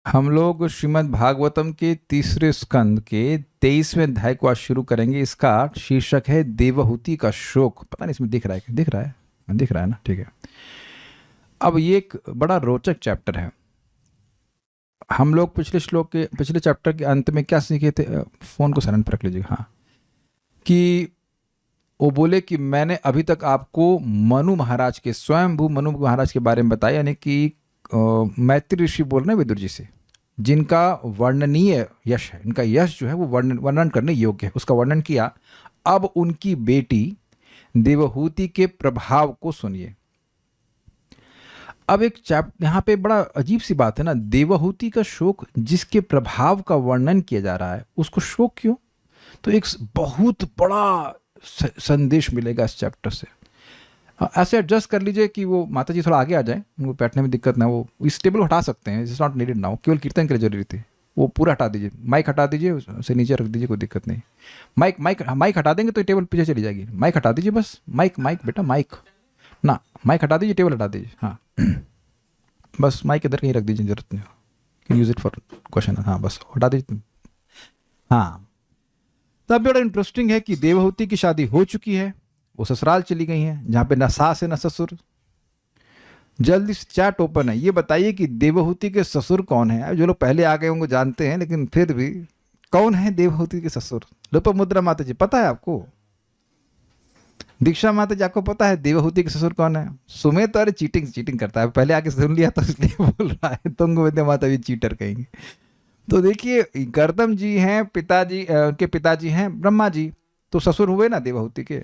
हम लोग श्रीमद् भागवतम के तीसरे स्कंद के 23वें अध्याय को आज शुरू करेंगे। इसका शीर्षक है देवहूति का शोक। पता नहीं इसमें दिख रहा है क्या? दिख रहा है? दिख रहा है ना, ठीक है। अब ये एक बड़ा रोचक चैप्टर है। हम लोग पिछले चैप्टर के अंत में क्या सीखे थे? फोन को साइलेंट पर रख लीजिए। हाँ, कि वो बोले कि मैंने अभी तक आपको मनु महाराज के, स्वयंभू मनु महाराज के बारे में बताया, यानी कि मैत्री ऋषि बोल रहे हैं विदुर जी से, जिनका वर्णनीय यश है। इनका यश जो है वो वर्णन करने योग्य है, उसका वर्णन किया। अब उनकी बेटी देवहूति के प्रभाव को सुनिए। अब एक यहाँ पे बड़ा अजीब सी बात है ना, देवहूति का शोक, जिसके प्रभाव का वर्णन किया जा रहा है, उसको शोक क्यों? तो एक बहुत बड़ा संदेश मिलेगा इस चैप्टर से। ऐसे एडजस्ट कर लीजिए कि वो माता जी थोड़ा आगे आ जाए, उनको बैठने में दिक्कत ना, वो इस टेबल हटा सकते हैं, इट्स नॉट नीडेड नाउ, केवल कीर्तन के लिए जरूरी थी। वो पूरा हटा दीजिए, माइक हटा दीजिए, उसे नीचे रख दीजिए, कोई दिक्कत नहीं। माइक हटा देंगे तो टेबल पीछे चली जाएगी। माइक हटा दीजिए बस, माइक बेटा, माइक हटा दीजिए, टेबल हटा दीजिए। हाँ बस माइक इधर कहीं रख दीजिए, जरूरत नहीं, यूज इट फॉर क्वेश्चन। हाँ बस हटा दीजिए। हाँ, तब बड़ा इंटरेस्टिंग है कि देवहूति की शादी हो चुकी है, वो ससुराल चली गई हैं, जहाँ पे न सास है न ससुर। जल्दी से चैट ओपन है। ये बताइए कि देवहूति के ससुर कौन है? जो लोग पहले आ गए होंगे जानते हैं, लेकिन फिर भी कौन है देवहूति के ससुर? लोपामुद्रा माता जी पता है आपको? दीक्षा माता जी आपको पता है देवहूति के ससुर कौन है? सुमित तो अरे चीटिंग करता है, पहले आके सुन लिया तो इसलिए बोल रहा है। तुंग विद्या माता भी चीटर कहेंगे। तो देखिए, गर्दम जी हैं पिताजी, उनके पिताजी हैं ब्रह्मा जी, तो ससुर हुए ना देवहूति के।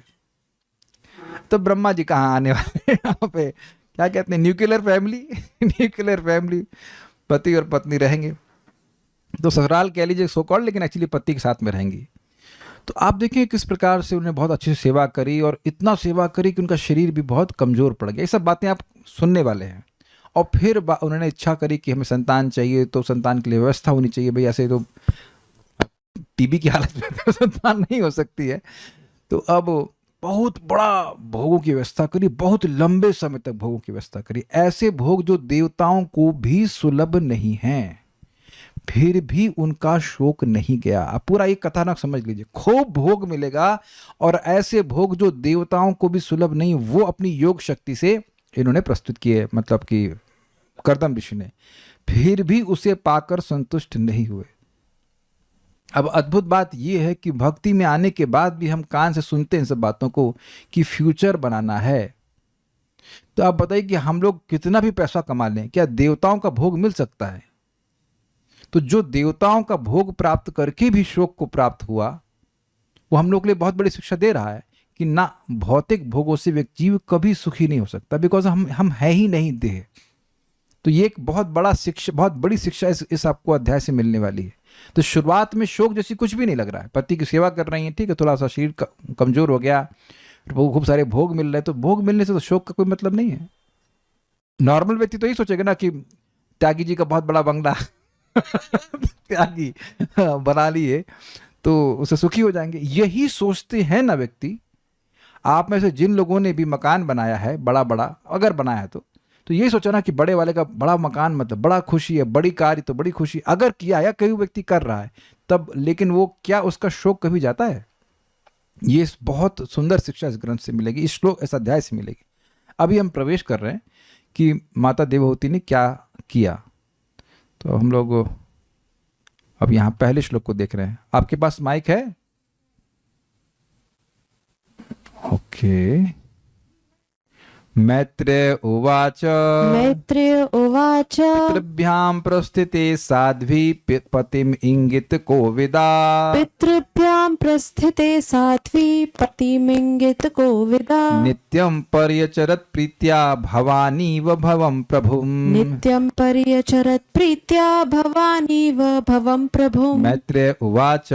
तो ब्रह्मा जी कहाँ आने वाले यहाँ पे? क्या कहते हैं, न्यूक्लियर फैमिली न्यूक्लियर फैमिली, पति और पत्नी रहेंगे, तो ससुराल कह लीजिए सो कॉल्ड, लेकिन एक्चुअली पति के साथ में रहेंगी। तो आप देखें किस प्रकार से उन्होंने बहुत अच्छी सेवा करी, और इतना सेवा करी कि उनका शरीर भी बहुत कमज़ोर पड़ गया। ये सब बातें आप सुनने वाले हैं। और फिर उन्होंने इच्छा करी कि हमें संतान चाहिए, तो संतान के लिए व्यवस्था होनी चाहिए। भाई ऐसे तो टीबी की हालत में तो संतान नहीं हो सकती है। तो अब बहुत बड़ा भोगों की व्यवस्था करी, बहुत लंबे समय तक भोगों की व्यवस्था करी, ऐसे भोग जो देवताओं को भी सुलभ नहीं हैं। फिर भी उनका शोक नहीं गया। आप पूरा एक कथानक समझ लीजिए, खूब भोग मिलेगा, और ऐसे भोग जो देवताओं को भी सुलभ नहीं, वो अपनी योग शक्ति से इन्होंने प्रस्तुत किए, मतलब कि कर्दम ऋषि ने, फिर भी उसे पाकर संतुष्ट नहीं हुए। अब अद्भुत बात यह है कि भक्ति में आने के बाद भी हम कान से सुनते हैं इन सब बातों को कि फ्यूचर बनाना है। तो आप बताइए कि हम लोग कितना भी पैसा कमा लें, क्या देवताओं का भोग मिल सकता है? तो जो देवताओं का भोग प्राप्त करके भी शोक को प्राप्त हुआ, वो हम लोग के लिए बहुत बड़ी शिक्षा दे रहा है कि ना, भौतिक भोगों से व्यक्ति जीव कभी सुखी नहीं हो सकता, बिकॉज हम है ही नहीं देह। तो ये एक बहुत बड़ी शिक्षा इस आपको अध्याय से मिलने वाली है। तो शुरुआत में शोक जैसी कुछ भी नहीं लग रहा है। पति की सेवा कर रही है, ठीक है, थोड़ा सा शरीर कमजोर हो गया, खूब सारे भोग मिल रहे हैं, तो भोग मिलने से तो शोक का कोई मतलब नहीं है। नॉर्मल व्यक्ति तो यही सोचेगा ना कि त्यागी जी का बहुत बड़ा बंगला त्यागी बना लिए तो उसे सुखी हो जाएंगे, यही सोचते हैं ना व्यक्ति। आप में से जिन लोगों ने भी मकान बनाया है, बड़ा अगर बनाया है, तो यही सोचा ना कि बड़े वाले का बड़ा मकान मतलब बड़ा खुशी है, बड़ी कार तो बड़ी खुशी। अगर किया, या कई व्यक्ति कर रहा है तब, लेकिन वो क्या उसका शौक कभी जाता है? ये बहुत सुंदर शिक्षा इस ग्रंथ से मिलेगी, इस श्लोक, इस अध्याय से मिलेगी। अभी हम प्रवेश कर रहे हैं कि माता देवहूति ने क्या किया। तो हम लोग अब यहाँ पहले श्लोक को देख रहे हैं। आपके पास माइक है? ओके। मैत्रेय उवाच पितृभ्यां प्रस्थिते साध्वी पतिम इंगित कोविदा। पितृभ्यां प्रस्थिते साध्वी पतिमिंगित कोविदा। नित्यं पर्यचरत् प्रीत्या भवानीव भवं प्रभुम्। नित्यं पर्यचरत् प्रीत्या भवानीव भवं प्रभुम्। मैत्रेय उवाच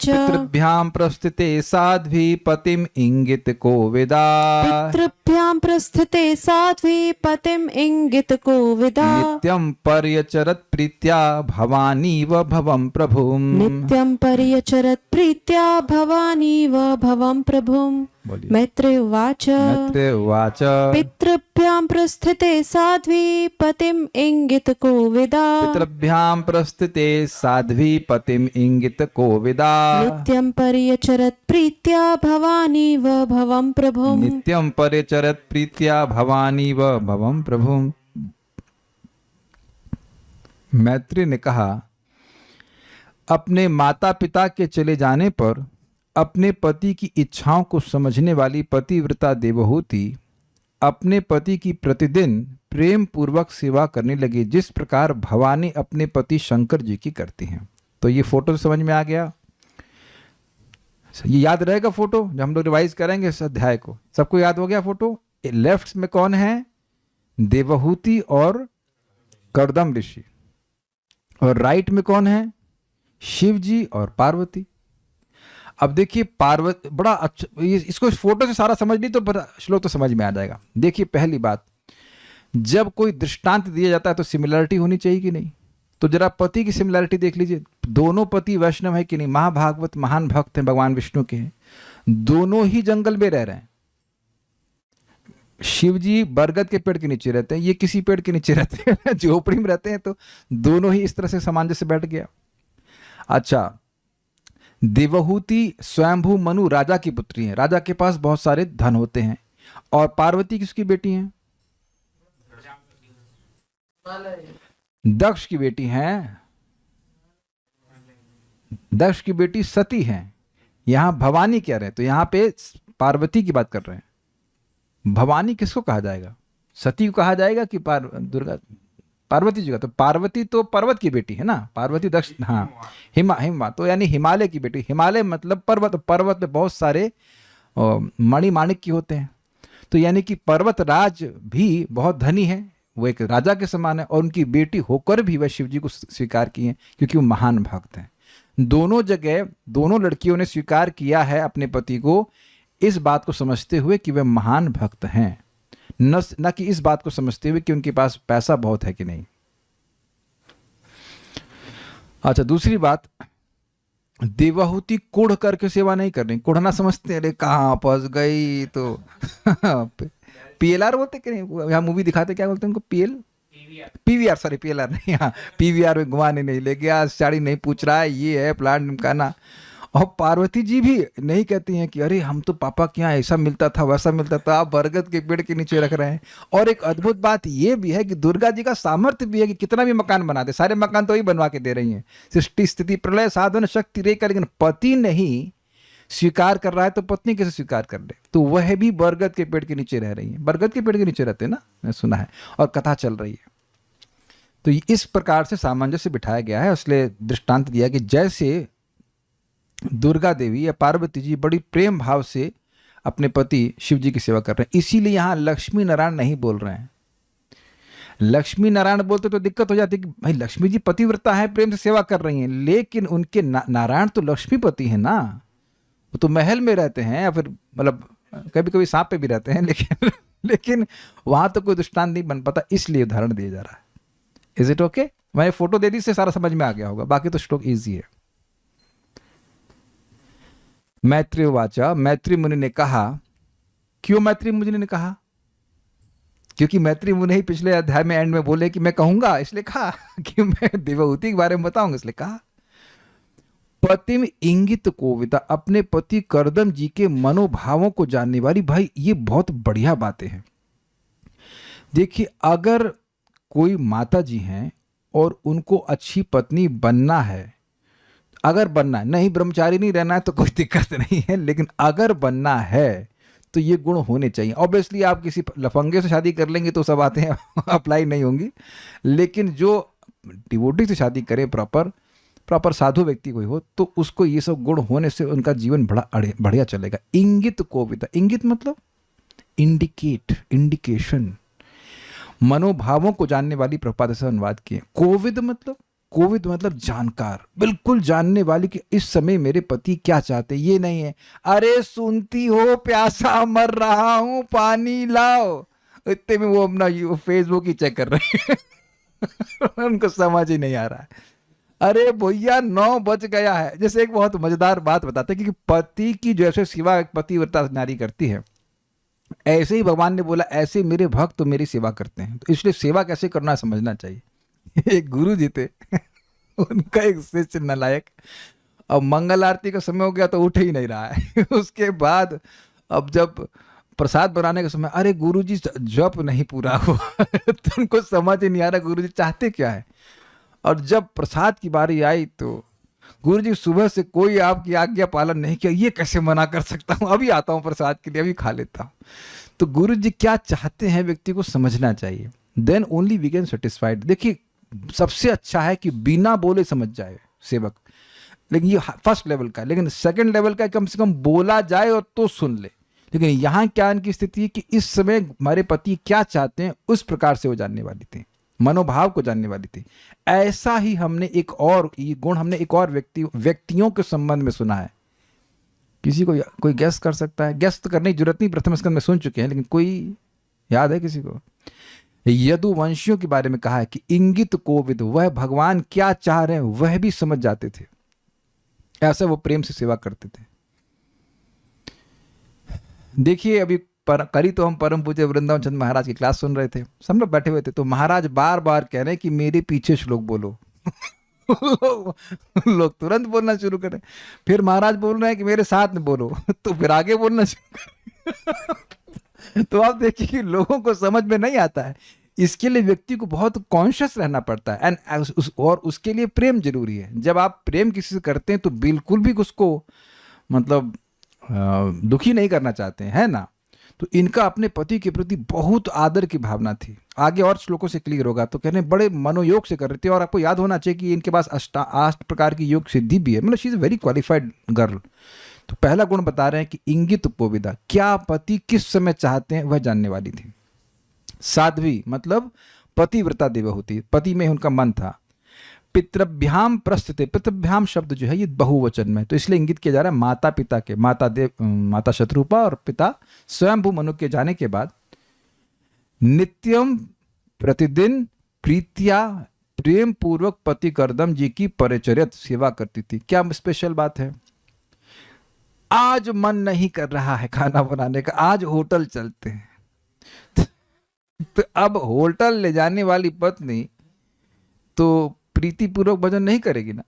पितृभ्यां प्रस्थिते साध्वी पतिम इंगित कोविदा। पितृभ्यां प्रस्थिते साध्वी पतिम इंगित कोविदा। नित्यं पर्यचरत् प्रीत्या भवानीव भवं प्रभुम्। नित्यं पर्यचरत् प्रीत्या भवानीव भवं प्रभुम्। बोलिए। मैत्रेय उवाच मैत्रेय उवाच पितृभ्यां प्रस्थिते साध्वी पतिम् इंगितकोविदा पितृभ्यां प्रस्थिते साध्वी पतिम इंगित कोविदा नित्यं पर्यचरत् प्रीत्या भवानीव भवं प्रभुम् नित्यं परिचरत प्रीत्या भवानी व भवम प्रभुम। मैत्री ने कहा, अपने माता पिता के चले जाने पर अपने पति की इच्छाओं को समझने वाली पतिव्रता देवहूति अपने पति की प्रतिदिन प्रेम पूर्वक सेवा करने लगी, जिस प्रकार भवानी अपने पति शंकर जी की करती हैं। तो ये फोटो समझ में आ गया, ये याद रहेगा फोटो जब हम लोग रिवाइज करेंगे इस अध्याय को। सबको याद हो गया फोटो? लेफ्ट में कौन है? देवहूति और कर्दम ऋषि, और राइट में कौन है? शिव जी और पार्वती। अब देखिए पार्वती बड़ा अच्छा, इसको फोटो से सारा समझ ली तो श्लोक तो समझ में आ जाएगा। देखिए पहली बात, जब कोई दृष्टांत दिया जाता है तो सिमिलरिटी होनी चाहिए कि नहीं? तो जरा पति की सिमिलरिटी देख लीजिए, दोनों पति वैष्णव है कि नहीं? महाभागवत महान भक्त हैं, भगवान विष्णु के हैं, दोनों ही जंगल में रह रहे हैं। शिव जी बरगद के पेड़ के नीचे रहते हैं, ये किसी पेड़ के नीचे रहते हैं, झोपड़ी में रहते हैं, तो दोनों ही इस तरह से सामंजस्य बैठ गया। अच्छा, देवहूति स्वयंभू मनु राजा की पुत्री है, राजा के पास बहुत सारे धन होते हैं, और पार्वती किसकी बेटी हैं? दक्ष की बेटी हैं, दक्ष की बेटी सती हैं। यहां भवानी कह रहे हैं, तो यहां पे पार्वती की बात कर रहे हैं। भवानी किसको कहा जाएगा? सती को कहा जाएगा कि दुर्गा पार्वती जी का? तो पार्वती तो पर्वत की बेटी है ना, पार्वती दक्ष, हाँ हिमा तो यानी हिमालय की बेटी। हिमालय मतलब पर्वत, पर्वत में बहुत सारे मणि माणिक की होते हैं, तो यानी कि पर्वत राज भी बहुत धनी है, वो एक राजा के समान है, और उनकी बेटी होकर भी वह शिव जी को स्वीकार की है क्योंकि वो महान भक्त हैं। दोनों जगह दोनों लड़कियों ने स्वीकार किया है अपने पति को, इस बात को समझते हुए कि वे महान भक्त हैं, न कि इस बात को समझते हुए कि उनके पास पैसा बहुत है कि नहीं। अच्छा, दूसरी बात, देवहूति कुढ़ करके सेवा नहीं कर रही। कुढ़ना समझते हैं, अरे कहाँ फंस गई तो पीएलआर बोलते कि नहीं? यहाँ मूवी दिखाते क्या बोलते हैं उनको? पीवीआर, सॉरी पीएलआर नहीं, हाँ पीवीआर में घुमाने नहीं ले गया, साड़ी नहीं पूछ रहा है, ये है प्लान निमकाना। और पार्वती जी भी नहीं कहती हैं कि अरे हम तो पापा के यहाँ ऐसा मिलता था वैसा मिलता था, आप बरगद के पेड़ के नीचे रख रहे हैं। और एक अद्भुत बात ये भी है कि दुर्गा जी का सामर्थ्य भी है कि कितना भी मकान बना दे, सारे मकान तो ही बनवा के दे रही हैं, सृष्टि स्थिति प्रलय साधन शक्ति रेखा, लेकिन पति नहीं स्वीकार कर रहा है तो पत्नी कैसे स्वीकार कर ले? तो वह भी बरगद के पेड़ के नीचे रह रही है, बरगद के पेड़ के नीचे रहते हैं ना, मैं सुना है, और कथा चल रही है। तो इस प्रकार से सामंजस्य बिठाया गया है, इसलिए दृष्टांत दिया कि जैसे दुर्गा देवी या पार्वती जी बड़ी प्रेम भाव से अपने पति शिव जी की सेवा कर रहे हैं, इसीलिए यहां लक्ष्मी नारायण नहीं बोल रहे हैं। लक्ष्मी नारायण बोलते तो दिक्कत हो जाती कि भाई लक्ष्मी जी पतिव्रता है, प्रेम से सेवा कर रही हैं, लेकिन उनके नारायण तो लक्ष्मीपति है ना, वो तो महल में रहते हैं, या फिर मतलब कभी कभी सांप पे भी रहते हैं, लेकिन वहां तो कोई दृष्टांत नहीं बन पाता, इसलिए उदाहरण दिया जा रहा है। Is it okay? मैंने फोटो दे दी, से सारा समझ में आ गया होगा, बाकी तो श्लोक इजी है। मैत्री वाचा, मैत्री मुनि ने कहा। क्यों मैत्री मुनि ने कहा? क्योंकि मैत्री मुनि ही पिछले अध्याय में एंड में बोले कि मैं कहूंगा, इसलिए कहा कि मैं देवहूति के बारे में बताऊंगा, इसलिए कहा। पतिम इंगित कोविदा, अपने पति कर्दम जी के मनोभावों को जानने वाली। भाई ये बहुत बढ़िया बातें हैं। देखिए, अगर कोई माता जी हैं और उनको अच्छी पत्नी बनना है, अगर बनना है, नहीं ब्रह्मचारी नहीं रहना है तो कोई दिक्कत नहीं है, लेकिन अगर बनना है तो ये गुण होने चाहिए। ऑब्वियसली आप किसी लफंगे से शादी कर लेंगे तो सब बातें अप्लाई नहीं होंगी, लेकिन जो डिवोटी से शादी करे, प्रॉपर साधु व्यक्ति कोई हो, तो उसको ये सब गुण होने से उनका जीवन बड़ा बढ़िया चलेगा। इंगित कोविदा, इंगित मतलब इंडिकेट, इंडिकेशन, मनोभावों को जानने वाली, प्रभुपाद से अनुवाद किए। कोविद मतलब जानकार, बिल्कुल जानने वाली कि इस समय मेरे पति क्या चाहते। ये नहीं है अरे सुनती हो प्यासा मर रहा हूं पानी लाओ, इतने में वो अपना फेसबुक ही चेक कर रहे हैं उनको समझ ही नहीं आ रहा है। अरे भैया 9 बज गया है। जैसे एक बहुत मजेदार बात बताते हैं कि पति की जैसे सेवा एक पतिव्रता नारी करती है, ऐसे ही भगवान ने बोला ऐसे मेरे भक्त तो मेरी सेवा करते हैं, तो इसलिए सेवा कैसे करना समझना चाहिए। एक गुरु जी थे उनका एक शिष्य नालायक, अब मंगल आरती का समय हो गया तो उठ ही नहीं रहा है। उसके बाद अब जब प्रसाद बनाने का समय, अरे गुरुजी जप नहीं पूरा हुआ। तो उनको समझ ही नहीं आ रहा गुरुजी चाहते क्या है। और जब प्रसाद की बारी आई तो गुरुजी सुबह से कोई आपकी आज्ञा पालन नहीं किया, ये कैसे मना कर सकता हूँ, अभी आता हूँ प्रसाद के लिए, अभी खा लेता हूँ। तो गुरुजी क्या चाहते हैं व्यक्ति को समझना चाहिए, then only we can satisfied. देखिए सबसे अच्छा है कि बिना बोले समझ जाए सेवक, लेकिन ये फर्स्ट लेवल का। लेकिन सेकंड लेवल का कम से कम बोला जाए और तो सुन ले। लेकिन यहाँ क्या इनकी स्थिति है कि इस समय हमारे पति क्या चाहते हैं उस प्रकार से वो जानने वाली थी, मनोभाव को जानने वाली थी। ऐसा ही हमने एक और ये गुण हमने एक और व्यक्तियों के संबंध में सुना है। किसी को कोई गेस कर सकता है? गेस तो करने की जरूरत नहीं, प्रथम स्कंद में सुन चुके हैं, लेकिन कोई याद है किसी को? यदुवंशियों के बारे में कहा है कि इंगित कोविद, वह भगवान क्या चाह रहे हैं वह भी समझ जाते थे, ऐसे वो प्रेम से सेवा करते थे। देखिए अभी करी तो हम परम पूज्य वृंदावन चंद महाराज की क्लास सुन रहे थे, सब लोग बैठे हुए थे, तो महाराज बार बार कह रहे हैं कि मेरे पीछे श्लोक बोलो। लोग तुरंत बोलना शुरू करें, फिर महाराज बोल रहे हैं कि मेरे साथ में बोलो, तो फिर आगे बोलना शुरू करें। तो आप देखिए कि लोगों को समझ में नहीं आता है। इसके लिए व्यक्ति को बहुत कॉन्शियस रहना पड़ता है और उसके लिए प्रेम जरूरी है। जब आप प्रेम किसी से करते हैं तो बिल्कुल भी उसको मतलब दुखी नहीं करना चाहते हैं, है ना। तो इनका अपने पति के प्रति बहुत आदर की भावना थी। आगे और श्लोकों से क्लियर होगा। तो कहने बड़े मनोयोग से कर रहे थे, और आपको याद होना चाहिए कि इनके पास 8 प्रकार की योग सिद्धि भी है, मतलब she is very qualified girl. तो पहला गुण बता रहे हैं कि इंगित कोविदा, क्या पति किस समय चाहते हैं वह जानने वाली थी। साध्वी मतलब पतिव्रता देवहूति, पति में उनका मन था। पितृभ्याम प्रस्थिते, पितृभ्याम शब्द जो है ये बहुवचन में, तो इसलिए इंगित किया जा रहा है माता पिता के, माता शत्रुपा और पिता स्वयंभू मनु के जाने के बाद नित्यम प्रतिदिन प्रीतिया प्रेम पूर्वक पति करदम जी की परिचर्यत सेवा करती थी। क्या स्पेशल बात है? आज मन नहीं कर रहा है खाना बनाने का, आज होटल चलते हैं। तो अब होटल ले जाने वाली पत्नी तो प्रीति पूर्वक भजन नहीं करेगी ना।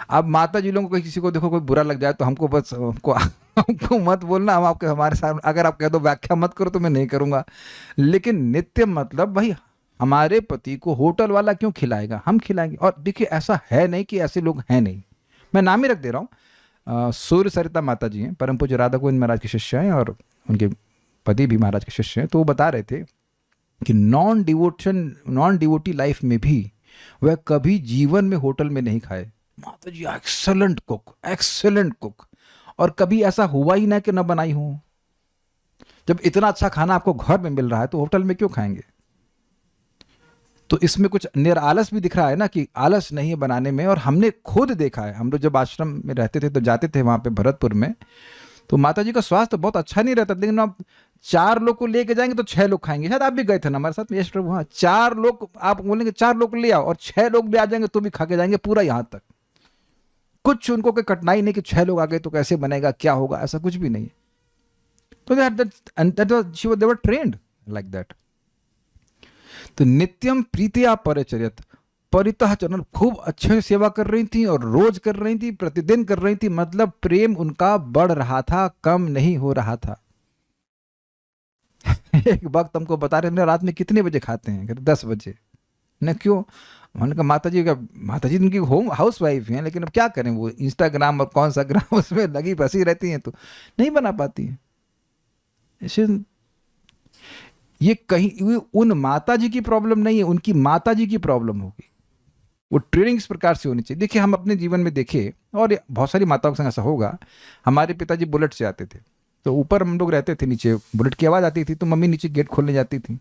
अब माता जी लोगों को किसी को देखो कोई बुरा लग जाए तो हमको बस हमको मत बोलना, हम आपके हमारे साथ अगर आप कह दो व्याख्या मत करो तो मैं नहीं करूंगा। लेकिन नित्य मतलब भाई हमारे पति को होटल वाला क्यों खिलाएगा, हम खिलाएंगे। और देखिए ऐसा है नहीं कि ऐसे लोग हैं नहीं, मैं नाम ही रख दे रहा हूँ। सूर्य सरिता माता जी हैं, परम पूज्य राधा गोविंद महाराज के शिष्य हैं और उनके पति भी महाराज के शिष्य हैं। तो वो बता रहे थे कि नॉन डिवोटी लाइफ में भी वह कभी जीवन में होटल में नहीं खाए। माता जी एक्सेलेंट कुक, और कभी ऐसा हुआ ही ना कि न बनाई हो। जब इतना अच्छा खाना आपको घर में मिल रहा है तो होटल में क्यों खाएंगे। तो इसमें कुछ निरालस भी दिख रहा है ना, कि आलस नहीं है बनाने में। और हमने खुद देखा है, हम लोग जब आश्रम में रहते थे तो जाते थे वहां पे भरतपुर में, तो माता जी का स्वास्थ्य बहुत अच्छा नहीं रहता, लेकिन आप 4 लोग को लेके जाएंगे तो 6 लोग खाएंगे। शायद आप भी गए थे ना हमारे साथ, यश प्रभु। हाँ, 4 लोग आप बोलेंगे 4 लोग ले आओ और 6 लोग ले आ जाएंगे तो भी खा के जाएंगे पूरा यहाँ तक। कुछ उनको कोई कठिनाई नहीं कि 6 लोग आ गए तो कैसे बनेगा, क्या होगा, ऐसा कुछ भी नहीं। तो they were trained like that. तो नित्यम प्रीतिया परिचर्यत, परितः चरण, खूब अच्छे से सेवा कर रही थी और रोज कर रही थी, प्रतिदिन कर रही थी। मतलब प्रेम उनका बढ़ रहा था, कम नहीं हो रहा था। एक वक्त हमको बता रहे थे रात में कितने बजे खाते हैं, कहते 10 बजे। न क्यों? मैंने कहा माता जी उनकी होम हाउस वाइफ हैं, लेकिन अब क्या करें, वो इंस्टाग्राम और कौन सा ग्राम उसमें लगी फंसी रहती हैं तो नहीं बना पाती हैं। ये कहीं उन माता जी की प्रॉब्लम नहीं है, उनकी माता जी की प्रॉब्लम होगी। वो ट्रेनिंग इस प्रकार से होनी चाहिए। देखिए हम अपने जीवन में देखे, और बहुत सारी माताओं के संग ऐसा होगा। हमारे पिताजी बुलेट से आते थे, तो ऊपर हम लोग रहते थे, नीचे बुलेट की आवाज़ आती थी तो मम्मी नीचे गेट खोलने जाती थी।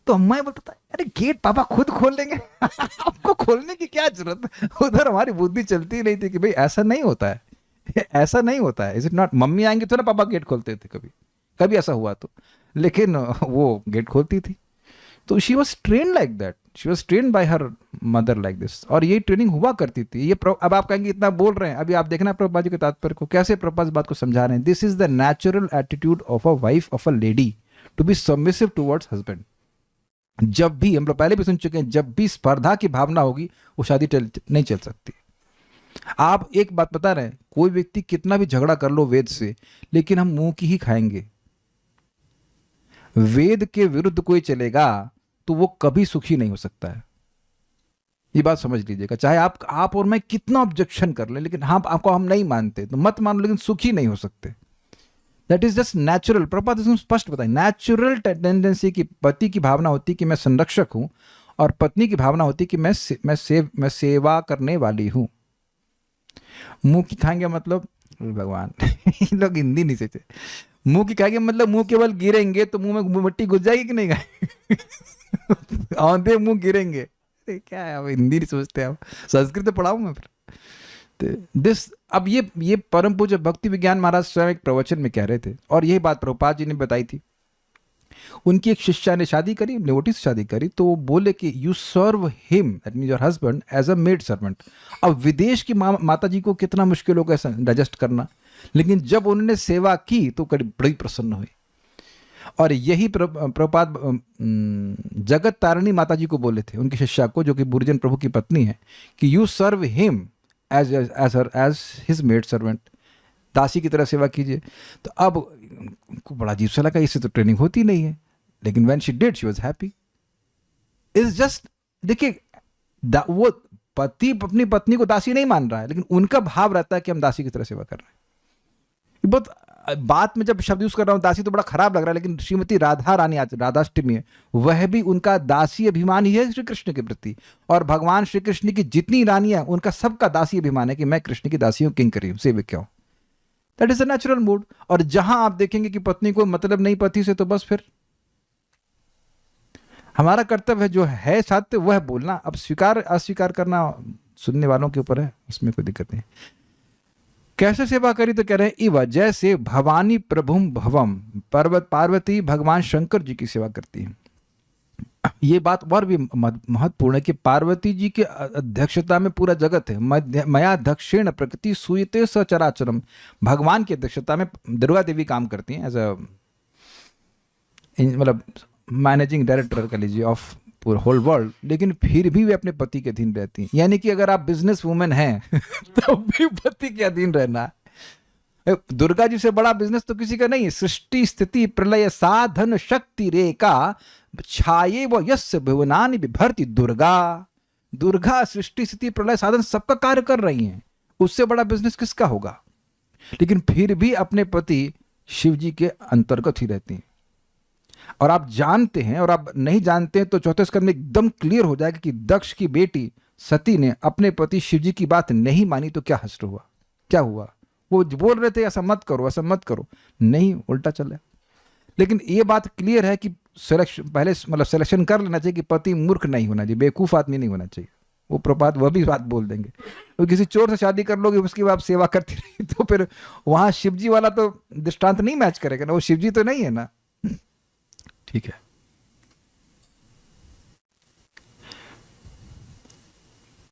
तो मैं बोलता था अरे गेट पापा खुद खोल लेंगे। आपको खोलने की क्या जरूरत। उधर हमारी बुद्धि चलती नहीं थी कि भाई ऐसा नहीं होता है, ऐसा नहीं होता है। Is it not? मम्मी आएंगे तो ना पापा गेट खोलते थे, कभी कभी ऐसा हुआ तो, लेकिन वो गेट खोलती थी। तो she was train like that. She was train bye her mother like this, और ये ट्रेनिंग हुआ करती थी। ये अब आप कहेंगे इतना बोल रहे हैं, अभी आप देखना प्रभुपाद जी के तात्पर्य को कैसे प्रभुपाद इस बात को समझा रहे हैं। This is the natural attitude of a wife of a lady to be submissive towards husband. जब भी, हम लोग पहले भी सुन चुके हैं, जब भी स्पर्धा की भावना होगी वो शादी नहीं चल सकती। आप एक बात बता रहे हैं, कोई व्यक्ति कितना भी झगड़ा कर लो वेद से, लेकिन हम मुंह की ही खाएंगे। वेद के विरुद्ध कोई चलेगा तो वो कभी सुखी नहीं हो सकता है। ये बात समझ लीजिएगा। चाहे आप और मैं कितना ऑब्जेक्शन कर लें, लेकिन हाँ आपको हम नहीं मानते तो मत मानो, लेकिन सुखी नहीं हो सकते। That is just natural. Prabhupada इसमें स्पष्ट बताएं, नेचुरल टेंडेंसी की पति की भावना होती है कि मैं संरक्षक हूं, और पत्नी की भावना होती है कि मैं सेवा करने वाली हूं। मुंह की खाएंगे मतलब, भगवान इन लोग हिंदी नहीं सीखते। मुंह की खाएंगे मतलब मुंह केवल गिरेंगे तो मुंह में मिट्टी घुस जाएगी कि नहीं? औंधे मुंह गिरेंगे। क्या है, अब हिंदी नहीं सोचते, आप संस्कृत पढ़ाऊं मैं फिर। दिस, अब ये परम पूज्य भक्ति विज्ञान महाराज स्वयं एक प्रवचन में कह रहे थे, और यही बात प्रभुपाद जी ने बताई थी। उनकी एक शिष्या ने शादी करी, नेवोटी से शादी करी, तो वो बोले कि you serve him, that means your husband, as a maid servant. अब विदेश की माता जी को कितना मुश्किल होगा ऐसा डाइजेस्ट करना, लेकिन जब उन्होंने सेवा की तो बड़ी प्रसन्न हुई। और यही प्रभुपाद जगत तारिणी माता जी को बोले थे, उनकी शिष्या को, जो कि बुर्जन प्रभु की पत्नी है, कि you serve him as his maid servant, दासी की तरह सेवा कीजिए। तो अब उनको बड़ा अजीब सा लगा, इससे तो ट्रेनिंग होती नहीं है, लेकिन when she did she was happy. Is just, देखिए वो पति अपनी पत्नी को दासी नहीं मान रहा है, लेकिन उनका भाव रहता है कि हम दासी की तरह सेवा कर रहे हैं। बहुत बात में जब शब्द यूज कर रहा हूं दासी तो बड़ा खराब लग रहा है, लेकिन श्रीमती राधा रानी, आज राधाष्टमी है, वह भी उनका दासी अभिमान ही है श्री कृष्ण के प्रति। और भगवान श्री कृष्ण की जितनी रानियां, उनका सबका दासी अभिमान है कि मैं कृष्ण की दासी हूं, किंकरी हूं, सेवक हूं। That is a natural mood. और जहां आप देखेंगे कि पत्नी को मतलब नहीं पति से, तो बस फिर हमारा कर्तव्य जो है सत्य वह बोलना। अब स्वीकार अस्वीकार करना सुनने वालों के ऊपर है, उसमें कोई दिक्कत नहीं। कैसे सेवा करी, तो कह रहे हैं इव, जैसे भवानी प्रभुम भवम, पार्वती भगवान शंकर जी की सेवा करती है। ये बात और भी महत्वपूर्ण है कि पार्वती जी की अध्यक्षता में पूरा जगत है। मया दक्षिण प्रकृति सूयते सचराचरम, भगवान की अध्यक्षता में दुर्गा देवी काम करती हैं एज अ, मतलब मैनेजिंग डायरेक्टर कह लीजिए ऑफ पूरा होल वर्ल्ड, लेकिन फिर भी वे अपने पति के अधीन रहती हैं। यानी कि अगर आप बिजनेस वुमेन हैं तो भी पति के अधीन रहना है। दुर्गा जी से बड़ा बिजनेस तो किसी का नहीं है। सृष्टि स्थिति प्रलय साधन शक्ति रेखा छाये व यस्य भुवनानि बिभर्ति दुर्गा। दुर्गा सृष्टि स्थिति प्रलय साधन सबका कार्य कर रही हैं, उससे बड़ा बिजनेस किसका होगा? लेकिन फिर भी अपने पति शिव जी के अंतर्गत ही रहती हैं। और आप जानते हैं, और आप नहीं जानते हैं तो चौथे स्कंद में एकदम क्लियर हो जाएगा कि दक्ष की बेटी सती ने अपने पति शिव जी की बात नहीं मानी तो क्या हश्र हुआ, क्या हुआ? वो बोल रहे थे ऐसा मत करो, ऐसा मत करो, नहीं उल्टा चला। लेकिन ये बात क्लियर है कि सिलेक्शन पहले, मतलब सिलेक्शन कर लेना चाहिए कि पति मूर्ख नहीं होना चाहिए, बेवकूफ आदमी नहीं होना चाहिए। वो प्रपात वह भी बात बोल देंगे। तो किसी चोर से शादी कर लोगे, उसके बाद सेवा करती रही, तो फिर वहां शिवजी वाला तो दृष्टांत नहीं मैच करेगा ना, वो शिवजी तो नहीं है ना। ठीक है।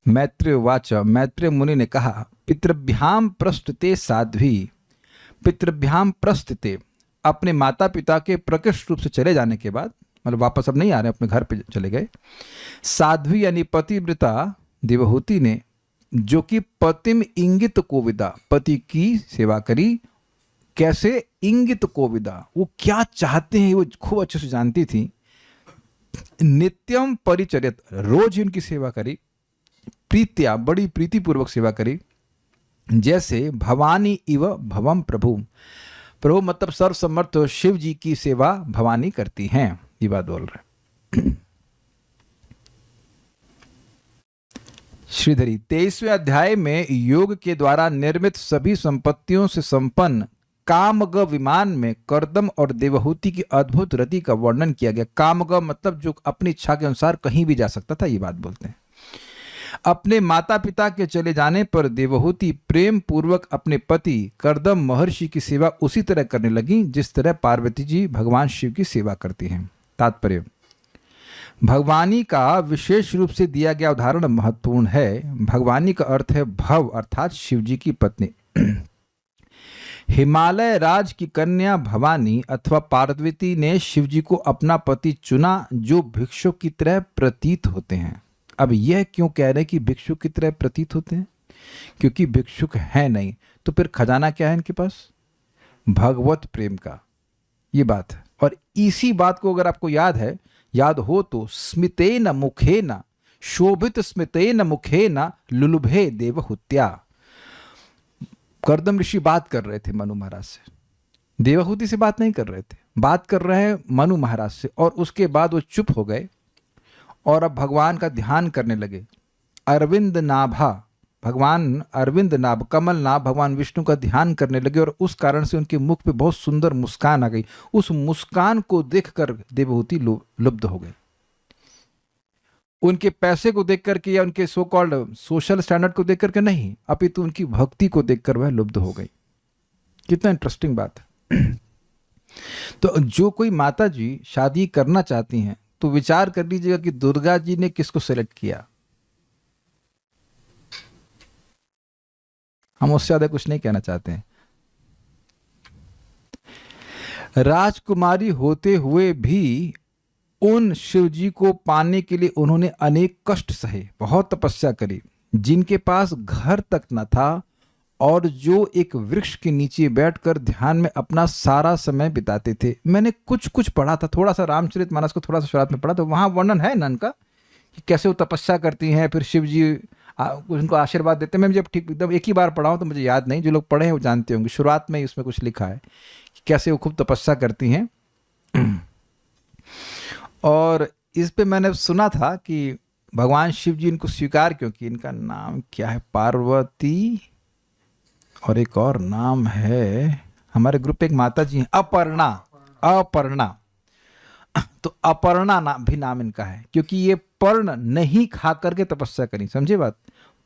मैत्रेय वाच, मैत्रेय मुनि ने कहा, पितृभ्याम प्रस्तुते साध्वी, पितृभ्याम प्रस्तुते, अपने माता पिता के प्रकृष्ट रूप से चले जाने के बाद, मतलब वापस अब नहीं आ रहे, अपने घर पे चले गए, साध्वी यानी पतिव्रता देवहूति ने, जो कि पतिम इंगित कोविदा, पति की सेवा करी। कैसे? इंगित कोविदा, वो क्या चाहते हैं वो खूब अच्छे से जानती थी। नित्यम परिचर्यत, रोज ही उनकी सेवा करी। प्रीत्या, बड़ी प्रीतिपूर्वक सेवा करी। जैसे भवानी इव भवम प्रभु, प्रभु मतलब सर्वसमर्थ शिव जी की सेवा भवानी करती हैं। ये बात बोल रहे श्रीधरी। 23वें अध्याय में योग के द्वारा निर्मित सभी संपत्तियों से संपन्न कामग विमान में कर्दम और देवहूति की अद्भुत रति का वर्णन किया गया। कामग मतलब जो अपनी इच्छा के अनुसार कहीं भी जा सकता था, ये बात बोलते हैं। अपने माता पिता के चले जाने पर देवहूति प्रेम पूर्वक अपने पति कर्दम महर्षि की सेवा उसी तरह करने लगी जिस तरह पार्वती जी भगवान शिव की सेवा करती हैं। तात्पर्य, भगवानी का विशेष रूप से दिया गया उदाहरण महत्वपूर्ण है। भगवानी का अर्थ है भव अर्थात शिवजी की पत्नी। हिमालय राज की कन्या भवानी अथवा पार्वती ने शिवजी को अपना पति चुना जो भिक्षु की तरह प्रतीत होते हैं। अब यह क्यों कह रहे हैं कि भिक्षु की तरह प्रतीत होते हैं? क्योंकि भिक्षुक है नहीं, तो फिर खजाना क्या है इनके पास? भगवत प्रेम का, ये बात है। और इसी बात को अगर आपको याद हो तो स्मितेन मुखेन शोभित स्मितेन मुखेन लुलुभे देवहूत्या। कर्दम ऋषि बात कर रहे थे मनु महाराज से, देवहूति से बात नहीं कर रहे थे, बात कर रहे हैं मनु महाराज से। और उसके बाद वो चुप हो गए और अब भगवान का ध्यान करने लगे। अरविंद नाभा, भगवान अरविंद नाभ, कमल नाभ भगवान विष्णु का ध्यान करने लगे और उस कारण से उनके मुख पे बहुत सुंदर मुस्कान आ गई। उस मुस्कान को देखकर देवहूति लुब्ध हो गए। उनके पैसे को देख करके या उनके सो कॉल्ड सोशल स्टैंडर्ड को देख करके नहीं, अपितु उनकी भक्ति को देखकर वह लुब्ध हो गई। कितना इंटरेस्टिंग बात है। तो जो कोई माता जी शादी करना चाहती हैं तो विचार कर लीजिएगा कि दुर्गा जी ने किसको सेलेक्ट किया। हम उससे ज्यादा कुछ नहीं कहना चाहते हैं। राजकुमारी होते हुए भी उन शिवजी को पाने के लिए उन्होंने अनेक कष्ट सहे, बहुत तपस्या करी। जिनके पास घर तक न था और जो एक वृक्ष के नीचे बैठकर ध्यान में अपना सारा समय बिताते थे। मैंने कुछ पढ़ा था, थोड़ा सा रामचरितमानस को थोड़ा सा शुरुआत में पढ़ा, तो वहाँ वर्णन है नन का कि कैसे वो तपस्या करती हैं, फिर शिव जी उनको आशीर्वाद देते हैं। मैं जब ठीक एकदम एक ही बार पढ़ा हूँ तो मुझे याद नहीं, जो लोग पढ़े हैं वो जानते होंगे। शुरुआत में ही उसमें कुछ लिखा है कि कैसे वो खूब तपस्या करती हैं। और इस पे मैंने सुना था कि भगवान शिव जी इनको स्वीकार क्यों किए। इनका नाम क्या है? पार्वती, और एक और नाम है, हमारे ग्रुप पे एक माता जी हैं अपर्णा। तो अपर्णा भी नाम इनका है, क्योंकि ये पर्ण नहीं खा करके तपस्या करी। समझे बात?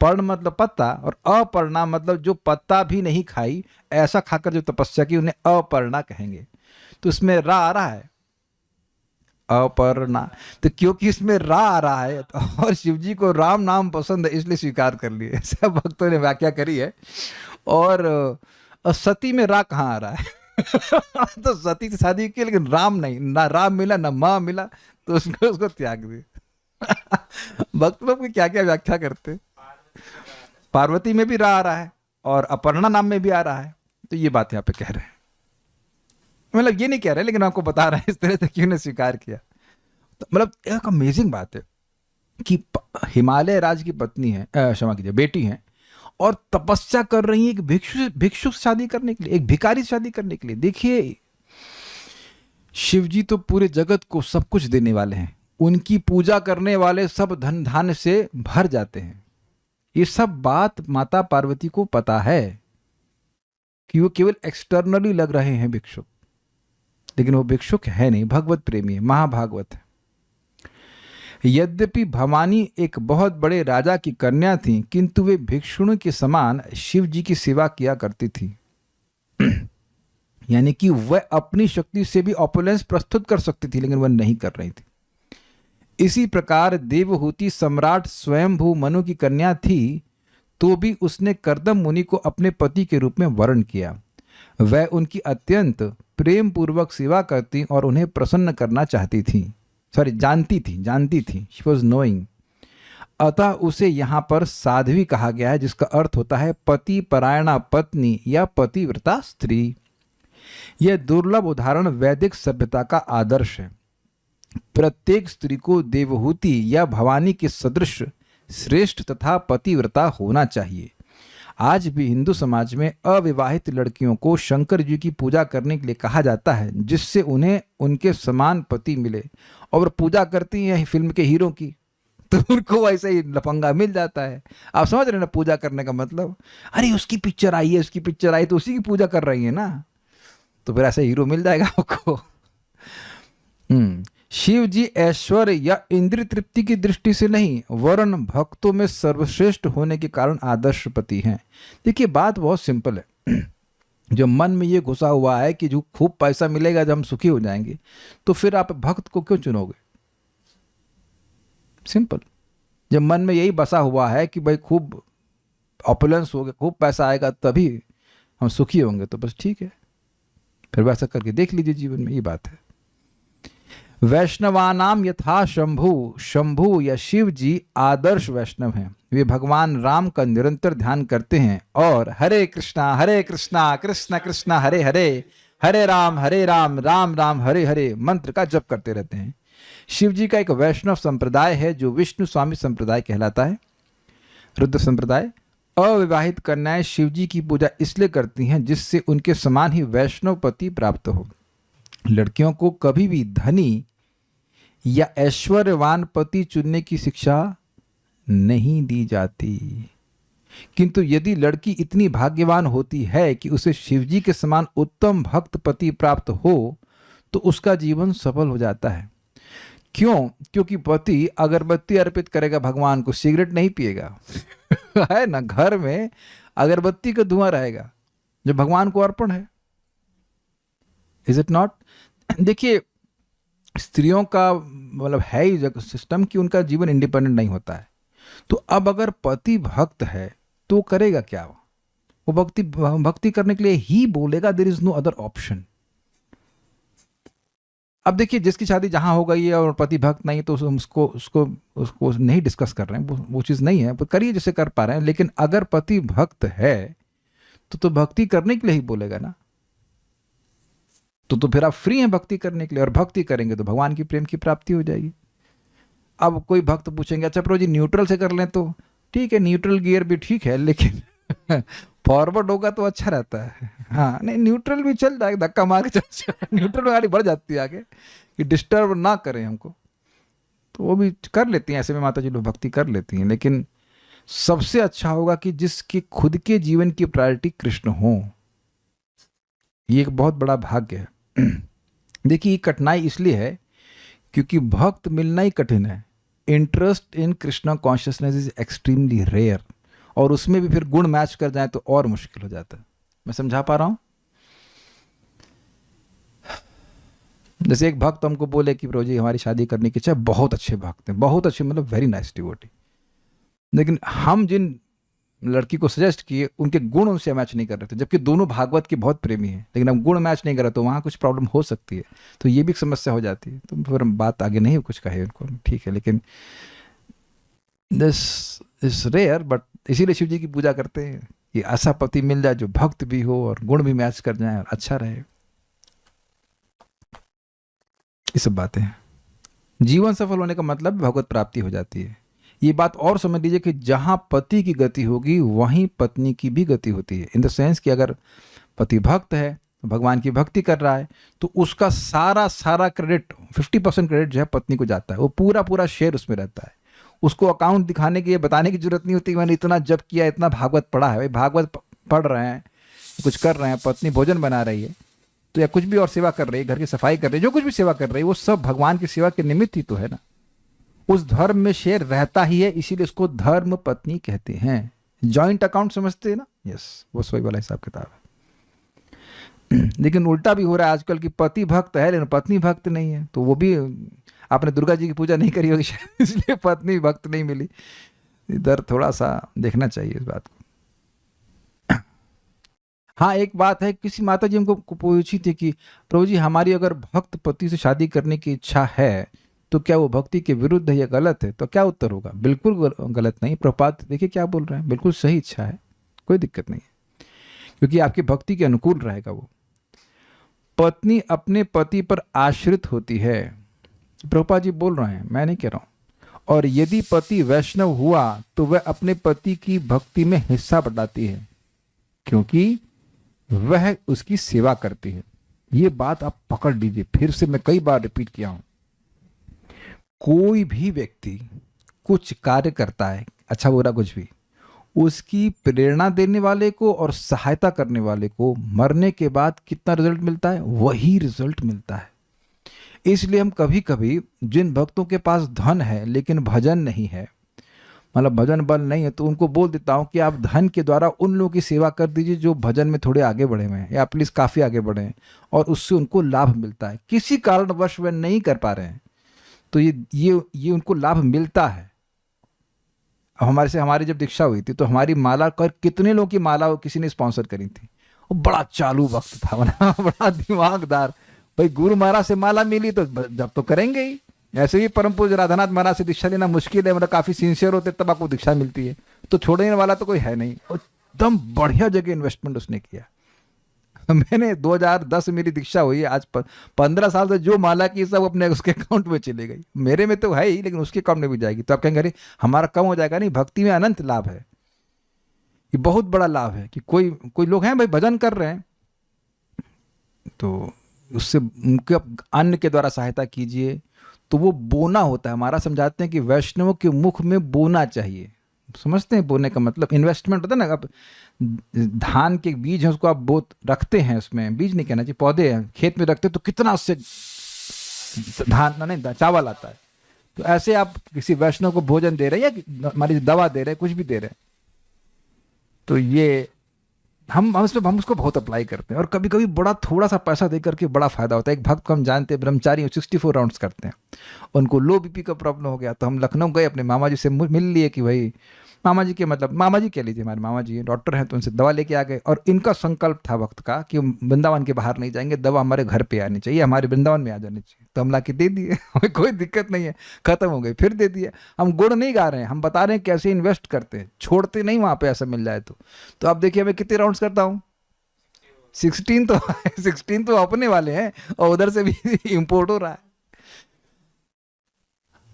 पर्ण मतलब पत्ता और अपर्णा मतलब जो पत्ता भी नहीं खाई, ऐसा खाकर जो तपस्या की उन्हें अपर्णा कहेंगे। तो इसमें रा आ रहा है, अपर्णा। तो क्योंकि इसमें रा आ रहा है और शिव जी को राम नाम पसंद है, इसलिए स्वीकार कर लिए। सब भक्तों ने व्याख्या करी है। और सती में रा कहाँ आ रहा है? तो सती से शादी की, लेकिन राम नहीं, ना राम मिला ना माँ मिला, तो उसको त्याग दिए। भक्त लोग भी क्या क्या व्याख्या करते। पार्वती में भी रा आ रहा है और अपर्णा नाम में भी आ रहा है। तो ये बात यहाँ पे कह रहे हैं, मतलब ये नहीं कह रहे, लेकिन आपको बता रहे हैं इस तरह से क्यों ने स्वीकार किया। तो मतलब एक अमेजिंग बात है कि हिमालय राज की पत्नी है, क्षमा कीजिए, बेटी है, और तपस्या कर रही है एक भिक्षु से शादी करने के लिए, एक भिखारी से शादी करने के लिए। देखिए, शिवजी तो पूरे जगत को सब कुछ देने वाले हैं, उनकी पूजा करने वाले सब धन धान्य से भर जाते हैं। ये सब बात माता पार्वती को पता है कि वो केवल एक्सटर्नली लग रहे हैं भिक्षुक, लेकिन वो भिक्षुक है नहीं, भगवत प्रेमी है, महाभागवत है। यद्यपि भवानी एक बहुत बड़े राजा की कन्या थी, किंतु वे भिक्षुणी के समान शिव जी की सेवा किया करती थी। यानी कि वह अपनी शक्ति से भी ऑपुलेंस प्रस्तुत कर सकती थी, लेकिन वह नहीं कर रही थी। इसी प्रकार देवहूति सम्राट स्वयंभू मनु की कन्या थी, तो भी उसने कर्दम मुनि को अपने पति के रूप में वर्ण किया। वह उनकी अत्यंत प्रेम पूर्वक सेवा करती और उन्हें प्रसन्न करना जानती थी। She was knowing. अतः उसे यहाँ पर साध्वी कहा गया है, जिसका अर्थ होता है पति परायणा पत्नी या पतिव्रता स्त्री। यह दुर्लभ उदाहरण वैदिक सभ्यता का आदर्श है। प्रत्येक स्त्री को देवहूति या भवानी के सदृश श्रेष्ठ तथा पतिव्रता होना चाहिए। आज भी हिंदू समाज में अविवाहित लड़कियों को शंकर जी की पूजा करने के लिए कहा जाता है, जिससे उन्हें उनके समान पति मिले। और पूजा करती हैं फिल्म के हीरो की, तो उनको वैसे ही लफंगा मिल जाता है। आप समझ रहे हैं ना पूजा करने का मतलब? अरे उसकी पिक्चर आई है, उसकी पिक्चर आई, तो उसी की पूजा कर रही है ना, तो फिर ऐसा हीरो मिल जाएगा आपको। शिव जी ऐश्वर्य या इंद्रिय तृप्ति की दृष्टि से नहीं, वरन भक्तों में सर्वश्रेष्ठ होने के कारण आदर्श पति हैं। देखिए, बात बहुत सिंपल है। जो मन में ये घुसा हुआ है कि जो खूब पैसा मिलेगा जब हम सुखी हो जाएंगे, तो फिर आप भक्त को क्यों चुनोगे? सिंपल। जब मन में यही बसा हुआ है कि भाई खूब ऑपुलेंस हो गया, खूब पैसा आएगा तभी हम सुखी होंगे, तो बस ठीक है, फिर वैसा करके देख लीजिए जीवन में, ये बात है। वैष्णवानाम यथा शंभु, शंभु या शिव जी आदर्श वैष्णव हैं। वे भगवान राम का निरंतर ध्यान करते हैं और हरे कृष्णा कृष्ण कृष्ण हरे हरे, हरे राम राम राम हरे हरे मंत्र का जप करते रहते हैं। शिव जी का एक वैष्णव संप्रदाय है जो विष्णु स्वामी संप्रदाय कहलाता है। रुद्र संप्रदाय। अविवाहित कन्याएं शिव जी की पूजा इसलिए करती हैं जिससे उनके समान ही वैष्णव पति प्राप्त हो। लड़कियों को कभी भी धनी या ऐश्वर्यवान पति चुनने की शिक्षा नहीं दी जाती, किंतु यदि लड़की इतनी भाग्यवान होती है कि उसे शिवजी के समान उत्तम भक्त पति प्राप्त हो तो उसका जीवन सफल हो जाता है। क्यों? क्योंकि पति अगरबत्ती अर्पित करेगा भगवान को, सिगरेट नहीं पिएगा है ना, घर में अगरबत्ती का धुआं रहेगा जो भगवान को अर्पण है। Is it not? देखिए, स्त्रियों का मतलब है ही सिस्टम कि उनका जीवन इंडिपेंडेंट नहीं होता है। तो अब अगर पति भक्त है तो करेगा क्या? वो भक्ति करने के लिए ही बोलेगा, there is no other option. अब देखिए, जिसकी शादी जहां हो गई है और पति भक्त नहीं, तो उसको नहीं डिस्कस कर रहे हैं, वो चीज़ नहीं है, करिए जिसे कर पा रहे हैं। लेकिन अगर पति भक्त है तो भक्ति करने के लिए ही बोलेगा ना। तो फिर आप फ्री हैं भक्ति करने के लिए, और भक्ति करेंगे तो भगवान की प्रेम की प्राप्ति हो जाएगी। अब कोई भक्त पूछेंगे, अच्छा प्रभु जी न्यूट्रल से कर लें, तो ठीक है, न्यूट्रल गियर भी ठीक है, लेकिन फॉरवर्ड होगा तो अच्छा रहता है। हाँ, नहीं न्यूट्रल भी चल जाएगा, धक्का मार के चल न्यूट्रल में गाड़ी बढ़ जाती है आगे, कि डिस्टर्ब ना करें हमको, तो वो भी कर लेती हैं। ऐसे में माता जी लोग भक्ति कर लेती हैं। लेकिन सबसे अच्छा होगा कि जिसकी खुद के जीवन की प्रायोरिटी कृष्ण हो। ये एक बहुत बड़ा भाग्य है। देखिए, ये कठिनाई इसलिए है क्योंकि भक्त मिलना ही कठिन है। Interest in Krishna consciousness is extremely rare, और उसमें भी फिर गुण मैच कर जाए तो और मुश्किल हो जाता है। मैं समझा पा रहा हूं? जैसे एक भक्त हमको बोले कि प्रभु जी हमारी शादी करने की इच्छा, बहुत अच्छे भक्त हैं, बहुत अच्छे, मतलब वेरी नाइस डिवोटी, लेकिन हम जिन लड़की को सजेस्ट किए उनके गुण उनसे मैच नहीं कर रहे थे, जबकि दोनों भागवत के बहुत प्रेमी हैं, लेकिन हम गुण मैच नहीं कर रहे, तो वहाँ कुछ प्रॉब्लम हो सकती है। तो ये भी एक समस्या हो जाती है। तो फिर बात आगे नहीं कुछ कहे उनको, ठीक है, लेकिन दिस इज रेयर। बट इसीलिए शिव जी की पूजा करते हैं कि ऐसा पति मिल जाए जो भक्त भी हो और गुण भी मैच कर जाए और अच्छा रहे। ये सब बातें हैं। जीवन सफल होने का मतलब भगवत प्राप्ति हो जाती है। ये बात और समझ लीजिए कि जहां पति की गति होगी वहीं पत्नी की भी गति होती है। इन द सेंस कि अगर पति भक्त है, भगवान की भक्ति कर रहा है, तो उसका सारा क्रेडिट, 50% क्रेडिट जो है पत्नी को जाता है। वो पूरा शेयर उसमें रहता है। उसको अकाउंट दिखाने की, बताने की जरूरत नहीं होती मैंने इतना जप किया, इतना भागवत पढ़ा है। भाई भागवत पढ़ रहे हैं, कुछ कर रहे हैं, पत्नी भोजन बना रही है, तो या कुछ भी और सेवा कर रही है, घर की सफाई कर रही है, जो कुछ भी सेवा कर रही है, वो सब भगवान की सेवा के निमित्त ही तो है ना। उस धर्म में शेयर रहता ही है, इसीलिए उसको धर्म पत्नी कहते हैं। जॉइंट अकाउंट समझते हैं ना? यस, वो वही वाला हिसाब किताब है। लेकिन उल्टा भी हो रहा है आजकल की पति भक्त है लेकिन पत्नी भक्त नहीं है। तो वो भी, आपने दुर्गा जी की पूजा नहीं करी होगी शायद, इसलिए पत्नी भक्त नहीं मिली। इधर थोड़ा सा देखना चाहिए इस बात को। हाँ, एक बात है, किसी माता जी हमको पूछी थी कि प्रभु जी हमारी अगर भक्त पति से शादी करने की इच्छा है तो क्या वो भक्ति के विरुद्ध है या गलत है? तो क्या उत्तर होगा? बिल्कुल गलत नहीं। प्रभुपाद देखिए क्या बोल रहे हैं, बिल्कुल सही इच्छा है, कोई दिक्कत नहीं है, क्योंकि आपकी भक्ति के अनुकूल रहेगा वो। पत्नी अपने पति पर आश्रित होती है, प्रभुपाद जी बोल रहे हैं, मैं नहीं कह रहा हूं। और यदि पति वैष्णव हुआ तो वह अपने पति की भक्ति में हिस्सा बटाती है, क्योंकि वह उसकी सेवा करती है। ये बात आप पकड़ लीजिए, फिर से मैं कई बार रिपीट किया हूं। कोई भी व्यक्ति कुछ कार्य करता है, अच्छा बुरा कुछ भी, उसकी प्रेरणा देने वाले को और सहायता करने वाले को मरने के बाद कितना रिजल्ट मिलता है, वही रिजल्ट मिलता है। इसलिए हम कभी कभी जिन भक्तों के पास धन है लेकिन भजन नहीं है, मतलब भजन बल नहीं है, तो उनको बोल देता हूं कि आप धन के द्वारा उन लोगों की सेवा कर दीजिए जो भजन में थोड़े आगे बढ़े हुए हैं, या प्लीज काफी आगे बढ़े हैं, और उससे उनको लाभ मिलता है। किसी कारणवश वह नहीं कर पा रहे हैं तो ये उनको लाभ मिलता है। अब हमारी जब दीक्षा हुई थी तो हमारी माला कर कितने लोगों की माला किसी ने स्पॉन्सर करी थी। वो बड़ा चालू वक्त था ना, बड़ा दिमागदार। भाई गुरु महाराज से माला मिली तो जब तो करेंगे ही। ऐसे ही परम पूज्य राधानाथ महाराज से दीक्षा लेना मुश्किल है, मतलब काफी सिंसियर होते तब आपको दीक्षा मिलती है, तो छोड़ने वाला तो कोई है नहीं। एकदम बढ़िया जगह इन्वेस्टमेंट उसने किया। मैंने 2010 मेरी दीक्षा हुई है, आज 15 साल से जो माला की सब अपने उसके अकाउंट में चली गई। मेरे में तो है ही, लेकिन उसके अकाउंट में भी जाएगी। तो आप कहेंगे अरे हमारा कम हो जाएगा। नहीं, भक्ति में अनंत लाभ है, ये बहुत बड़ा लाभ है। कि कोई लोग हैं भाई भजन कर रहे हैं तो उससे उनके अन्न के द्वारा सहायता कीजिए, तो वो बोना होता है। हमारा समझाते हैं कि वैष्णवों के मुख में बोना चाहिए। समझते हैं बोने का मतलब? इन्वेस्टमेंट होता है ना। आप धान के बीज हैं उसको आप बोत रखते हैं, उसमें बीज नहीं कहना चाहिए, पौधे हैं खेत में रखते हैं तो कितना उससे धान नहीं चावल आता है। तो ऐसे आप किसी वैष्णव को भोजन दे रहे हैं या हमारी दवा दे रहे हैं, कुछ भी दे रहे हैं, तो ये हम उसको बहुत अप्लाई करते हैं। और कभी कभी बड़ा थोड़ा सा पैसा दे करके बड़ा फायदा होता है। एक भक्त को हम जानते हैं, ब्रह्मचारी 64 राउंड्स करते हैं, उनको लो बीपी का प्रॉब्लम हो गया। तो हम लखनऊ गए, अपने मामा जी से मिल लिए कि भाई मामा जी के मतलब मामा जी कह लीजिए, हमारे मामा जी डॉक्टर हैं, तो उनसे दवा लेके आ गए। और इनका संकल्प था वक्त का कि वृंदावन के बाहर नहीं जाएंगे, दवा हमारे घर पे आनी चाहिए, हमारे वृंदावन में आ जानी चाहिए। तो हम ला के दे दिए, हमें कोई दिक्कत नहीं है, खत्म हो गई, फिर दे दिए। हम गुण नहीं गा रहे हैं, हम बता रहे हैं कैसे इन्वेस्ट करते हैं, छोड़ते नहीं वहाँ पे ऐसा मिल जाए तो आप देखिए मैं कितने राउंड्स करता हूँ। 16 तो अपने वाले हैं और उधर से भी इम्पोर्ट हो रहा है।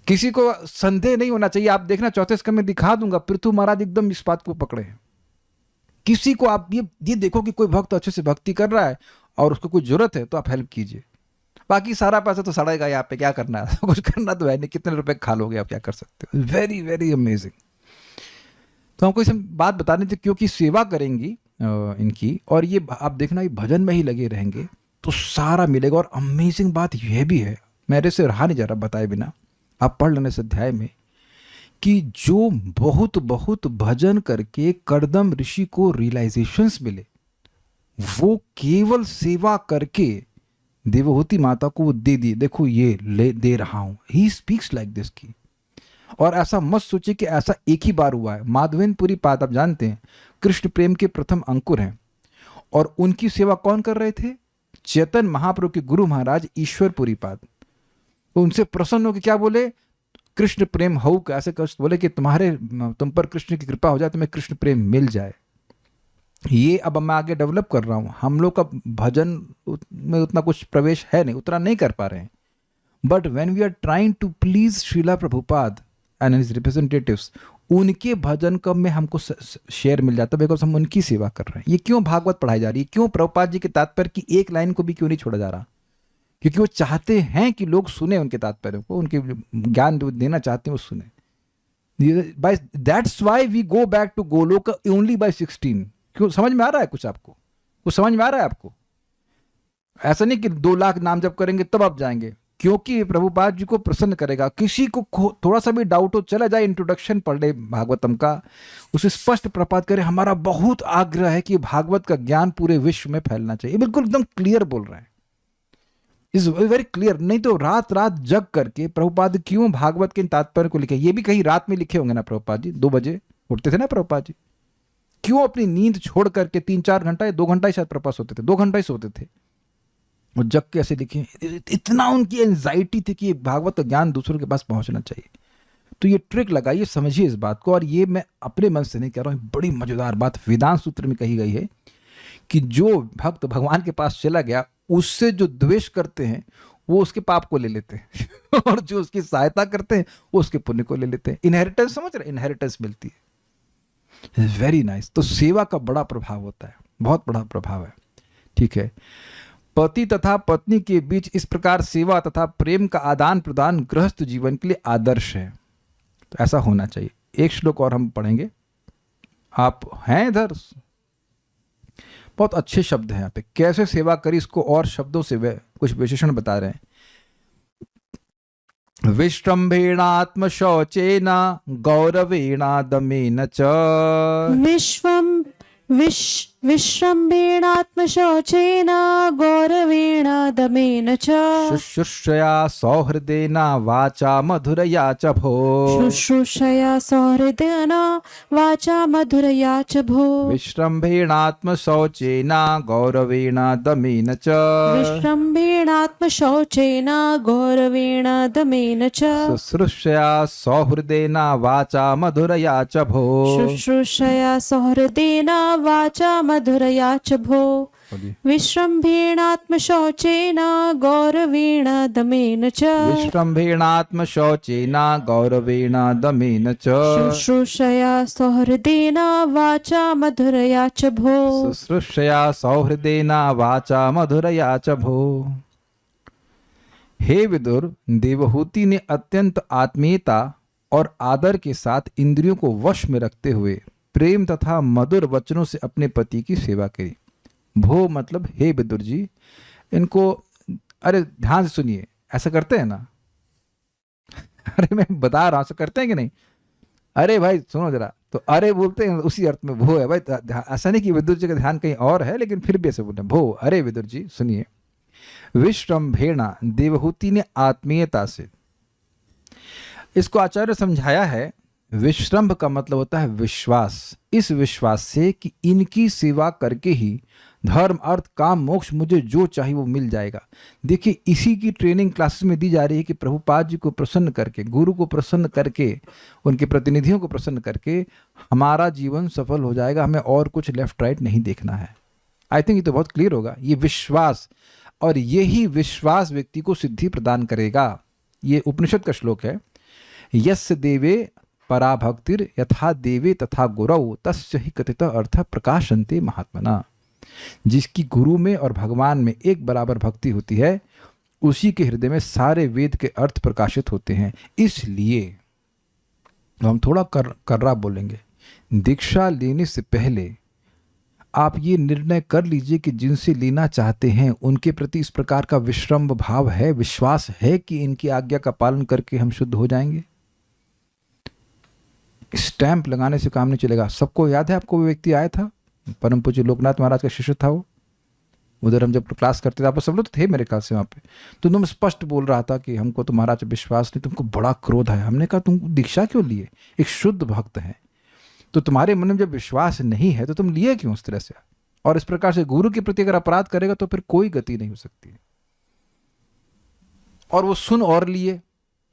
किसी को संदेह नहीं होना चाहिए। आप देखना चौथे स्कंद में दिखा दूंगा, पृथु महाराज एकदम इस बात को पकड़े हैं। किसी को आप ये देखो कि कोई भक्त अच्छे से भक्ति कर रहा है और उसको कोई जरूरत है तो आप हेल्प कीजिए। बाकी सारा पैसा तो सड़ेगा यहाँ पे, क्या करना है? कुछ करना तो है नहीं, कितने रुपए खा लोगे आप, क्या कर सकते हो? Very very amazing. तो हमको इस बात बतानी थी क्योंकि सेवा करेंगी इनकी, और ये आप देखना ये भजन में ही लगे रहेंगे तो सारा मिलेगा। और अमेजिंग बात यह भी है, मेरे से रहा नहीं जा रहा बताए बिना, आप पढ़ लेने इस अध्याय में, कि जो बहुत बहुत भजन करके कर्दम ऋषि को रियलाइजेशंस मिले, वो केवल सेवा करके देवहूति माता को वो दे दिए। देखो ये ले दे रहा हूं, ही स्पीक्स लाइक दिस की। और ऐसा मत सोचे कि ऐसा एक ही बार हुआ है। माधवेंद्रपुरी पाद आप जानते हैं कृष्ण प्रेम के प्रथम अंकुर हैं, और उनकी सेवा कौन कर रहे थे? चैतन्य महाप्रभु के गुरु महाराज ईश्वरपुरी पाद। उनसे प्रसन्न होकर क्या बोले? कृष्ण प्रेम हो का, ऐसे कष्ट बोले कि तुम पर कृष्ण की कृपा हो जाए, तुम्हें कृष्ण प्रेम मिल जाए। ये अब मैं आगे डेवलप कर रहा हूँ। हम लोग का भजन में उतना कुछ प्रवेश है नहीं, उतना नहीं कर पा रहे हैं। But when we are trying to please Shrila Prabhupada and his representatives, उनके भजन कब में हमको शेयर मिल जाता है, बिकॉज हम उनकी सेवा कर रहे हैं। ये क्यों भागवत पढ़ाई जा रही है? क्यों प्रभुपाद जी के तात्पर्य की एक लाइन को भी क्यों नहीं छोड़ा जा रहा? क्योंकि वो चाहते हैं कि लोग सुने उनके तात्पर्य को, उनके ज्ञान देना चाहते हैं वो सुने। By that's why we go back to Goloka only by 16। क्यों? समझ में आ रहा है कुछ आपको? कुछ समझ में आ रहा है आपको? ऐसा नहीं कि 2 लाख नाम जप करेंगे तब आप जाएंगे, क्योंकि प्रभुपाद जी को प्रसन्न करेगा। किसी को थोड़ा सा भी डाउट हो, चला जाए इंट्रोडक्शन पढ़ ले भागवतम का, उसे स्पष्ट प्रपात करे हमारा बहुत आग्रह है कि भागवत का ज्ञान पूरे विश्व में फैलना चाहिए। बिल्कुल एकदम क्लियर बोल रहे हैं, इज वेरी क्लियर। नहीं तो रात रात जग करके प्रभुपाद क्यों भागवत के तात्पर्य को लिखे? ये भी कहीं रात में लिखे होंगे ना प्रभुपाद जी, 2 बजे उठते थे ना प्रभुपाद जी। क्यों अपनी नींद छोड़ करके 3-4 घंटा या 2 घंटा ही शायद प्रपात होते थे, 2 घंटा ही सोते थे, वो जग के ऐसे लिखे। इतना उनकी एंजाइटी थी कि भागवत का ज्ञान दूसरों के पास पहुंचना चाहिए। तो ये ट्रिक लगाइए, समझिए इस बात को। और ये मैं अपने मन से नहीं कह रहा हूँ, बड़ी मजेदार बात वेदांत सूत्र में कही गई है कि जो भक्त भगवान के पास चला गया, उससे जो द्वेष करते हैं वो उसके पाप को ले लेते हैं और जो उसकी सहायता करते हैं वो उसके पुण्य को ले लेते हैं। इनहेरिटेंस, समझ रहे? इनहेरिटेंस मिलती है। Very nice. तो सेवा का बड़ा प्रभाव होता है, बहुत बड़ा प्रभाव है। ठीक है। पति तथा पत्नी के बीच इस प्रकार सेवा तथा प्रेम का आदान प्रदान गृहस्थ जीवन के लिए आदर्श है। तो ऐसा होना चाहिए। एक श्लोक और हम पढ़ेंगे। आप हैं इधर? बहुत अच्छे शब्द हैं यहाँ पे। कैसे सेवा करी इसको और शब्दों से वे कुछ विशेषण बता रहे हैं। विश्रम्भेणात्म शौचेना गौरवेणा दमेन च विश्रम्भेणात्मशौचेन गौरवेण दमेन च शुश्रूषया सौहृदेन वाचा मधुरया च भो शुश्रूषया सौहृदेन वाचा मधुरया च भो विश्रम्भेणात्मशौचेन गौरवेण दमेन च विश्रम्भेणात्मशौचेन गौरवेण दमेन च शुश्रूषया सौहृदेन वाचा मधुरया च भो शुश्रूषया सौहृदेन वाचा मधुरया च भो विश्रम्भेणात्मशौचेन गौरवेण दमेन च विश्रम्भेणात्मशौचेन गौरवेण दमेन च शुश्रूषया सौहृदेन वाचा मधुरया च भो शुश्रूषया सौहृदेन वाचा मधुरया च भो। हे विदुर, देवहूति ने अत्यंत आत्मीयता और आदर के साथ इंद्रियों को वश में रखते हुए प्रेम तथा मधुर वचनों से अपने पति की सेवा करी। भो मतलब हे विदुर जी, इनको अरे ध्यान से सुनिए, ऐसा करते हैं ना? अरे मैं बता रहा हूं, ऐसा करते हैं कि नहीं? अरे भाई सुनो जरा, तो अरे बोलते हैं उसी अर्थ में भो है भाई। ऐसा नहीं कि विदुर जी का ध्यान कहीं और है, लेकिन फिर भी ऐसे बोलते हैं भो। अरे विदुर जी सुनिए, विश्रम्भेणा देवहूति ने आत्मीयता से, इसको आचार्य ने समझाया है। विश्रम्भ का मतलब होता है विश्वास। इस विश्वास से कि इनकी सेवा करके ही धर्म अर्थ काम मोक्ष मुझे जो चाहिए वो मिल जाएगा। देखिए इसी की ट्रेनिंग क्लासेस में दी जा रही है कि प्रभुपाद जी को प्रसन्न करके, गुरु को प्रसन्न करके, उनके प्रतिनिधियों को प्रसन्न करके हमारा जीवन सफल हो जाएगा। हमें और कुछ लेफ्ट राइट नहीं देखना है। आई थिंक ये तो बहुत क्लियर होगा। ये विश्वास, और यही विश्वास व्यक्ति को सिद्धि प्रदान करेगा। ये उपनिषद का श्लोक है, यस्य देवे पराभक्तिर यथा देवे तथा गुरौ तस्य ही कथित अर्थ प्रकाशन्ते महात्मना। जिसकी गुरु में और भगवान में एक बराबर भक्ति होती है, उसी के हृदय में सारे वेद के अर्थ प्रकाशित होते हैं। इसलिए हम थोड़ा कर्रा बोलेंगे। दीक्षा लेने से पहले आप ये निर्णय कर लीजिए कि जिनसे लेना चाहते हैं उनके प्रति इस प्रकार का विश्रम्भ भाव है, विश्वास है कि इनकी आज्ञा का पालन करके हम शुद्ध हो जाएंगे। स्टैंप लगाने से काम नहीं चलेगा। सबको याद है, आपको वो व्यक्ति आया था, परम पूज्य लोकनाथ महाराज का शिष्य था वो। उधर हम जब क्लास करते थे, आप सब लोग तो थे मेरे ख्याल से वहाँ पे, तो तुम स्पष्ट बोल रहा था कि हमको तो महाराज विश्वास नहीं, तुमको बड़ा क्रोध है। हमने कहा तुम दीक्षा क्यों लिए? एक शुद्ध भक्त है तो तुम्हारे मन में जब विश्वास नहीं है तो तुम लिए क्यों उस तरह से? और इस प्रकार से गुरु के प्रति अगर अपराध करेगा तो फिर कोई गति नहीं हो सकती। और वो सुन और लिए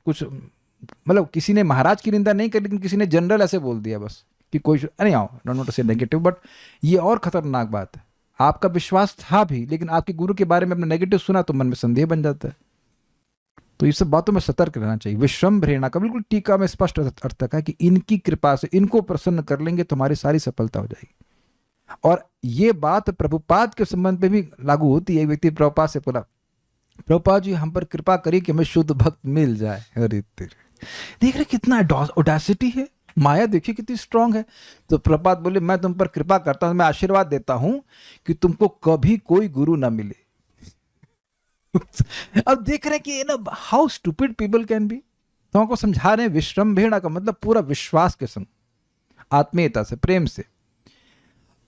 कुछ, मतलब किसी ने महाराज की निंदा नहीं करी, लेकिन किसी ने जनरल ऐसे बोल दिया बस कि कोई नहीं आओ, नॉट से नेगेटिव, बट ये और खतरनाक बात है। आपका विश्वास था भी, लेकिन आपके गुरु के बारे में अपने नेगेटिव सुना तो मन में संदेह बन जाता है। तो ये सब बातों में सतर्क रहना चाहिए। विश्रम्भेणा का बिल्कुल टीका में स्पष्ट अर्थ है कि इनकी कृपा से इनको प्रसन्न कर लेंगे तो हमारी सारी सफलता हो जाएगी। और ये बात प्रभुपाद के संबंध में भी लागू होती है। एक व्यक्ति प्रभुपाद से बोला, प्रभुपाद जी हम पर कृपा करिए कि हमें शुद्ध भक्त मिल जाए। अरे देख रहे कितना ऑडेसिटी है, माया देखिए कितनी स्ट्रांग है। तो प्रभुपाद बोले मैं तुम पर कृपा करता हूं, मैं आशीर्वाद देता हूं कि तुमको कभी कोई गुरु ना मिले। अब देख रहे हैं कि ना how stupid people can be. तो हमको समझा रहे हैं विश्रम्भेणा का मतलब पूरा विश्वास के संग, आत्मीयता से, प्रेम से।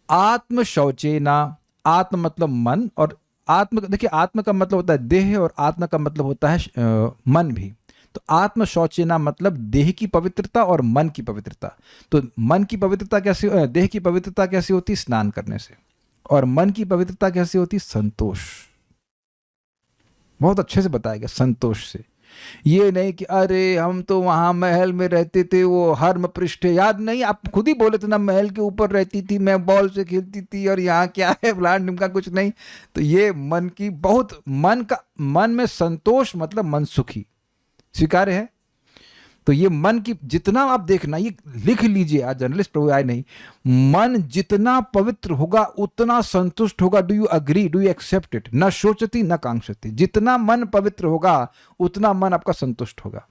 आत्म शौचेना, आत्म मतलब मन, और आत्म देखिए आत्म का मतलब होता है देह और आत्मा का मतलब होता है मन भी। तो आत्म शौचेना मतलब देह की पवित्रता और मन की पवित्रता। तो मन की पवित्रता कैसे, देह की पवित्रता कैसे होती? स्नान करने से। और मन की पवित्रता कैसे होती? संतोष। बहुत अच्छे से बताया गया, संतोष से। ये नहीं कि अरे हम तो वहां महल में रहते थे, वो हर्म पृष्ठ याद नहीं, आप खुद ही बोले थे ना, महल के ऊपर रहती थी मैं, बॉल से खेलती थी, और यहाँ क्या है फ्लान ढिमका कुछ नहीं। तो ये मन की बहुत, मन में संतोष मतलब मन सुखी, स्वीकार्य है। तो ये मन की जितना आप देखना, ये लिख लीजिए, आज जर्नलिस्ट प्रभु आए नहीं, मन जितना पवित्र होगा उतना संतुष्ट होगा। Do you agree, do you accept it? न शोचती न कांक्षती। जितना मन पवित्र होगा उतना मन आपका संतुष्ट होगा।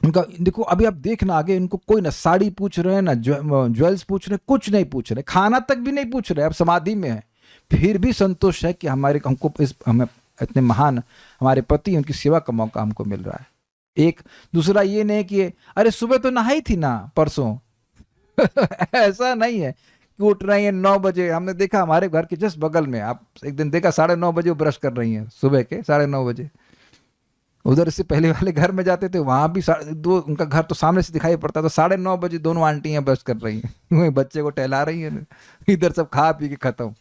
उनका देखो, अभी आप देखना आगे, इनको कोई ना साड़ी पूछ रहे हैं, ना ज्वेल्स पूछ रहे हैं, कुछ नहीं पूछ रहे, खाना तक भी नहीं पूछ रहे, अब समाधि में है, फिर भी संतोष है कि हमें इतने महान हमारे पति, उनकी सेवा का मौका हमको मिल रहा है। एक दूसरा ये नहीं कि अरे सुबह तो नहाई थी ना परसों। ऐसा नहीं है, की उठ रही हैं 9 बजे। हमने देखा हमारे घर के जस्ट बगल में, आप एक दिन देखा 9:30 बजे वो ब्रश कर रही हैं, सुबह के 9:30 बजे। उधर से पहले वाले घर में जाते थे, वहां भी दो, उनका घर तो सामने से दिखाई पड़ता था, 9:30 बजे दोनों आंटियां ब्रश कर रही हैं, वही बच्चे को टहला रही हैं, इधर सब खा पी के खत्म।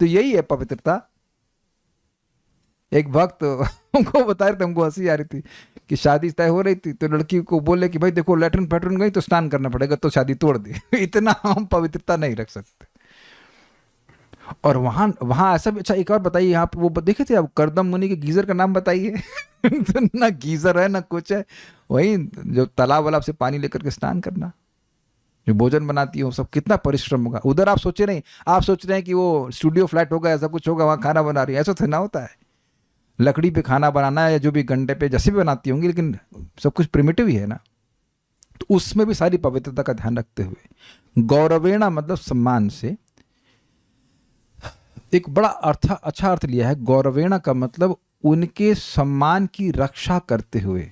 तो यही है पवित्रता। एक वक्त हमको बता रहे थे, हमको हंसी आ रही थी कि शादी तय हो रही थी, तो लड़की को बोले कि भाई देखो लेटरिन पैटर्न गई तो स्नान करना पड़ेगा, तो शादी तोड़ दी। इतना हम पवित्रता नहीं रख सकते। और वहां वहां ऐसा भी, अच्छा एक और बताइए, आप वो देखे थे आप करदम मुनि के गीजर का नाम बताइए। तो ना गीजर है ना कुछ है, वही जो तालाब वाला से पानी लेकर के स्नान करना, जो भोजन बनाती है वो सब, कितना परिश्रम होगा उधर। आप सोचे नहीं, आप सोच रहे हैं कि वो स्टूडियो फ्लैट होगा, ऐसा कुछ होगा, वहां खाना बना रही है, ऐसा तो ना होता है। लकड़ी पे खाना बनाना है या जो भी गंडे पे जैसे भी बनाती होंगी, लेकिन सब कुछ प्रिमिटिव ही है ना। तो उसमें भी सारी पवित्रता का ध्यान रखते हुए गौरवेणा मतलब सम्मान से, एक बड़ा अच्छा अर्थ लिया है। गौरवेणा का मतलब उनके सम्मान की रक्षा करते हुए।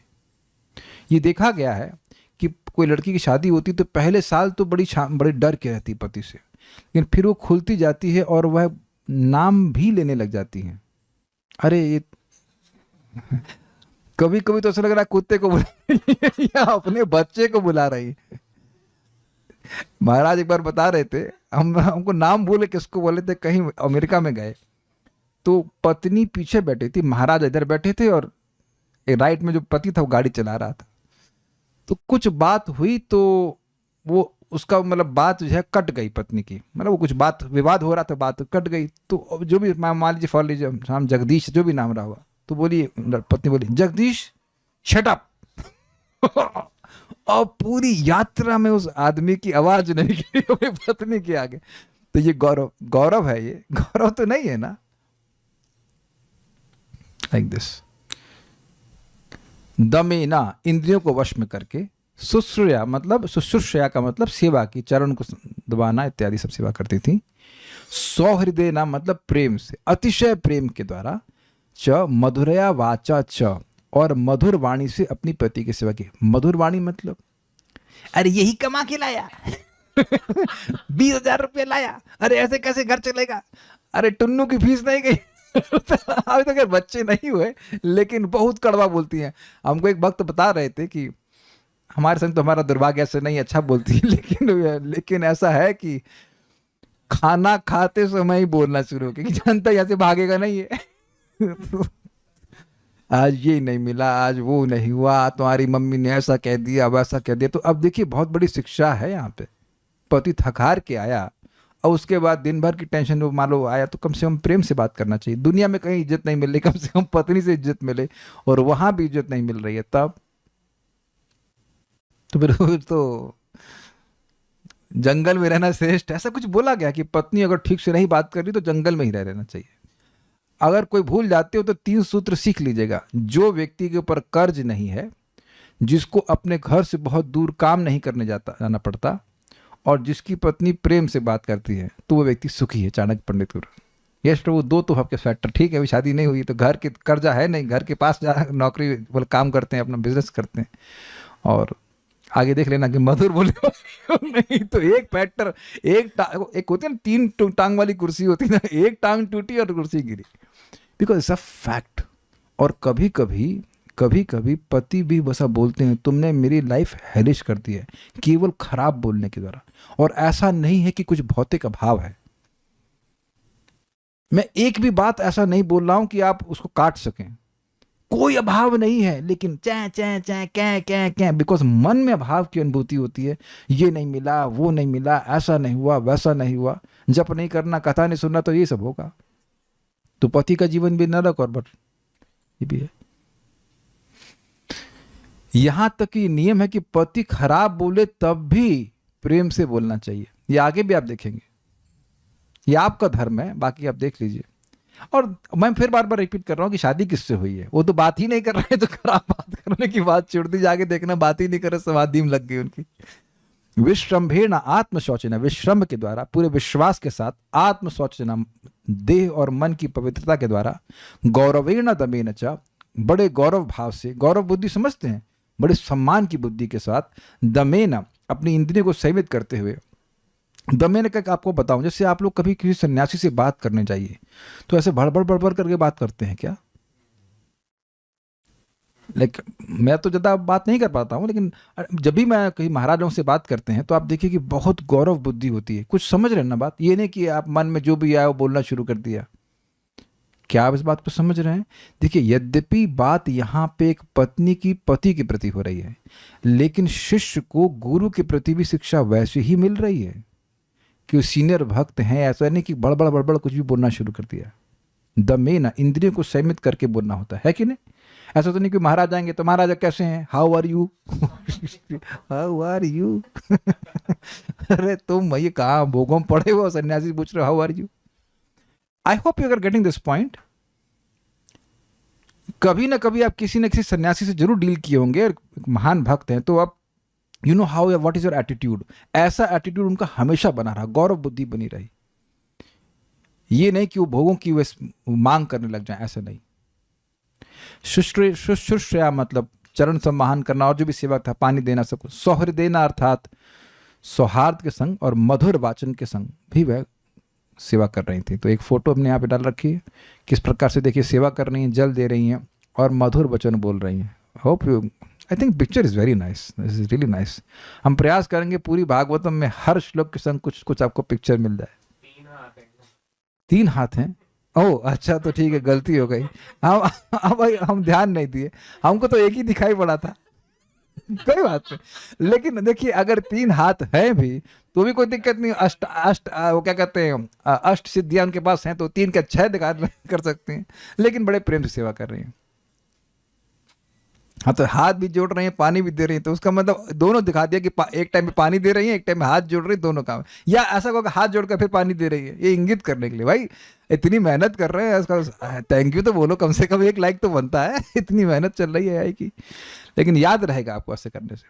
ये देखा गया है कि कोई लड़की की शादी होती तो पहले साल तो बड़ी डर के रहती पति से, लेकिन फिर वो खुलती जाती है और वह नाम भी लेने लग जाती है। अरे ये कभी कभी तो ऐसा लग रहा है कुत्ते को बुला या अपने बच्चे को बुला रही है। महाराज एक बार बता रहे थे, हमको नाम बोले किसको बोले थे, कहीं अमेरिका में गए तो पत्नी पीछे बैठी थी, महाराज इधर बैठे थे, और राइट में जो पति था वो गाड़ी चला रहा था। तो कुछ बात हुई तो वो उसका मतलब बात जो है कट गई पत्नी की, मतलब वो कुछ बात विवाद हो रहा था, बात कट गई। तो जो भी मान लीजिए फॉर लीजिए नाम जगदीश, जो भी नाम रहा हुआ, तो बोली पत्नी बोली जगदीश शट अप। और पूरी यात्रा में उस आदमी की आवाज नहीं की अपनी पत्नी के आगे। तो ये गौरव है, ये गौरव तो नहीं है ना। लाइक दिस दमेना इंद्रियों को वश में करके, शुश्रूषया मतलब शुश्रूषया का मतलब सेवा की, चरण को दबाना इत्यादि सब सेवा करती थी। सौहृदय ना मतलब प्रेम से, अतिशय प्रेम के द्वारा। च मधुरया वाचा च और मधुर वाणी से अपनी पति की सेवा की। मधुर वाणी मतलब अरे यही कमा के लाया 20,000 रुपये लाया, अरे ऐसे कैसे घर चलेगा, अरे टुन्नू की फीस नहीं गई। अभी तक बच्चे नहीं हुए लेकिन बहुत कड़वा बोलती हैं। हमको एक वक्त बता रहे थे कि हमारे संग तो हमारा दुर्भाग्य ऐसे नहीं, अच्छा बोलती है, लेकिन ऐसा है कि खाना खाते समय ही बोलना शुरू हो गया कि जानता यहाँ से भागेगा नहीं है। आज ये नहीं मिला, आज वो नहीं हुआ, तुम्हारी मम्मी ने ऐसा कह दिया वैसा कह दिया। तो अब देखिए बहुत बड़ी शिक्षा है यहाँ पे। पति थकार के आया और उसके बाद दिन भर की टेंशन में मान लो आया, तो कम से कम प्रेम से बात करना चाहिए। दुनिया में कहीं इज्जत नहीं मिल रही, कम से कम पत्नी से इज्जत मिले, और वहां भी इज्जत नहीं मिल रही है तब तो फिर तो जंगल में रहना श्रेष्ठ। ऐसा कुछ बोला गया कि पत्नी अगर ठीक से नहीं बात कर रही तो जंगल में ही रहना चाहिए। अगर कोई भूल जाते हो तो 3 सूत्र सीख लीजिएगा। जो व्यक्ति के ऊपर कर्ज नहीं है, जिसको अपने घर से बहुत दूर काम नहीं करने जाना पड़ता, और जिसकी पत्नी प्रेम से बात करती है, तो वो व्यक्ति सुखी है। चाणक्य पंडित गुरु यश प्रभु 2 तो आपके फैक्टर। ठीक है अभी शादी नहीं हुई तो घर के कर्जा है नहीं, घर के पास जा नौकरी बोले काम करते हैं, अपना बिजनेस करते हैं, और आगे देख लेना कि मधुर बोले नहीं तो एक फैक्टर, एक होती है ना 3 टांग वाली कुर्सी होती है ना, एक टांग टूटी और कुर्सी गिरी, बिकॉज इट्स अ फैक्ट। और कभी कभी पति भी वैसा बोलते हैं, तुमने मेरी लाइफ हेलिश कर दी है केवल खराब बोलने के द्वारा। और ऐसा नहीं है कि कुछ भौतिक अभाव है, मैं एक भी बात ऐसा नहीं बोल रहा हूं कि आप उसको काट सकें, कोई अभाव नहीं है, लेकिन चै चै चै कै कै कै, बिकॉज मन में अभाव की अनुभूति होती है। ये नहीं मिला, वो नहीं मिला, ऐसा नहीं हुआ, वैसा नहीं हुआ, जप नहीं करना, कथा नहीं सुनना, तो ये सब होगा। तो पति का जीवन भी नरक और बट ये भी है। यहां तक कि नियम है कि पति खराब बोले तब भी प्रेम से बोलना चाहिए। ये आगे भी आप देखेंगे, ये आपका धर्म है, बाकी आप देख लीजिए। और मैं फिर बार बार रिपीट कर रहा हूं कि शादी किससे हुई है, वो तो बात ही नहीं कर रहे, तो खराब बात करने की बात छोड़ दी, जाके देखना बात ही नहीं कर रहे, समाधि में लग गई उनकी। विश्रम्भेण आत्मशौचन, विश्रम्भ के द्वारा पूरे विश्वास के साथ, आत्मशौचन देह और मन की पवित्रता के द्वारा, गौरवेण दमेन च बड़े गौरव भाव से, गौरव बुद्धि समझते हैं, बड़े सम्मान की बुद्धि के साथ, दमेन अपनी इंद्रियों को संयमित करते हुए, मैंने कहा आपको बताऊं, जैसे आप लोग कभी किसी सन्यासी से बात करने जाइए तो ऐसे भड़बड़ बड़बड़ करके बात करते हैं क्या? लाइक मैं तो ज़्यादा बात नहीं कर पाता हूँ, लेकिन जब भी मैं कहीं महाराजों से बात करते हैं तो आप देखिए कि बहुत गौरव बुद्धि होती है। कुछ समझ रहे हैं ना बात? ये नहीं कि आप मन में जो भी आया वो बोलना शुरू कर दिया। क्या आप इस बात को समझ रहे हैं? देखिए, यद्यपि बात यहाँ पे एक पत्नी की पति के प्रति हो रही है, लेकिन शिष्य को गुरु के प्रति भी शिक्षा वैसे ही मिल रही है कि वो सीनियर भक्त हैं। ऐसा नहीं कि बड़बड़ बड़बड़ कुछ भी बोलना शुरू कर दिया। दमेना, इंद्रियों को संयमित करके बोलना होता है कि नहीं? ऐसा तो नहीं कि महाराज आएंगे तो महाराजा कैसे हैं, how are you, how are you. अरे तुम ये कहाँ भोगों में पड़े हो, सन्यासी पूछ रहे हो how are you. I hope you are getting this point. कभी ना कभी आप किसी न किसी सन्यासी से जरूर डील किए होंगे, महान भक्त हैं, तो आप you know how what is your attitude. ऐसा एटीट्यूड उनका हमेशा बना रहा, गौरव बुद्धि बनी रही। ये नहीं कि वो भोगों की मांग करने लग जाए, ऐसा नहीं। शुश्रूषया मतलब चरण सम्मान करना और जो भी सेवा था, पानी देना, सबको। सौहृदेना अर्थात सौहार्द के संग और मधुर वाचन के संग भी वह सेवा कर रही थी। तो एक फोटो हमने यहाँ पे डाल रखी है, किस प्रकार से देखिए सेवा कर रही हैं, जल दे रही हैं और मधुर वचन बोल रही हैं। Hope you, I think picture is very nice, this is really nice. हम प्रयास करेंगे पूरी भागवतम में हर श्लोक के संग कुछ कुछ आपको पिक्चर मिल जाए। 3 हाथ हैं? ओह अच्छा, तो ठीक है, गलती हो गई। हम ध्यान नहीं दिए, हमको तो एक ही दिखाई पड़ा था। कोई बात नहीं, लेकिन देखिए अगर 3 हाथ हैं भी तो भी कोई दिक्कत नहीं। अष्ट अष्ट वो क्या कहते हैं, अष्ट सिद्धियां उनके पास हैं, तो 3 का 6 दिखा कर सकते हैं, लेकिन बड़े प्रेम से सेवा कर रही हैं। हाँ, तो हाथ भी जोड़ रही हैं, पानी भी दे रही हैं, तो उसका मतलब दोनों दिखा दिया कि एक टाइम में पानी दे रही है, एक टाइम में हाथ जोड़ रही है, दोनों काम। या ऐसा होगा हाथ जोड़कर फिर पानी दे रही है, ये इंगित करने के लिए भाई इतनी मेहनत कर रहे हैं, इसका थैंक यू तो बोलो, कम से कम 1 लाइक तो बनता है। इतनी मेहनत चल रही है की, लेकिन याद रहेगा आपको ऐसे करने से।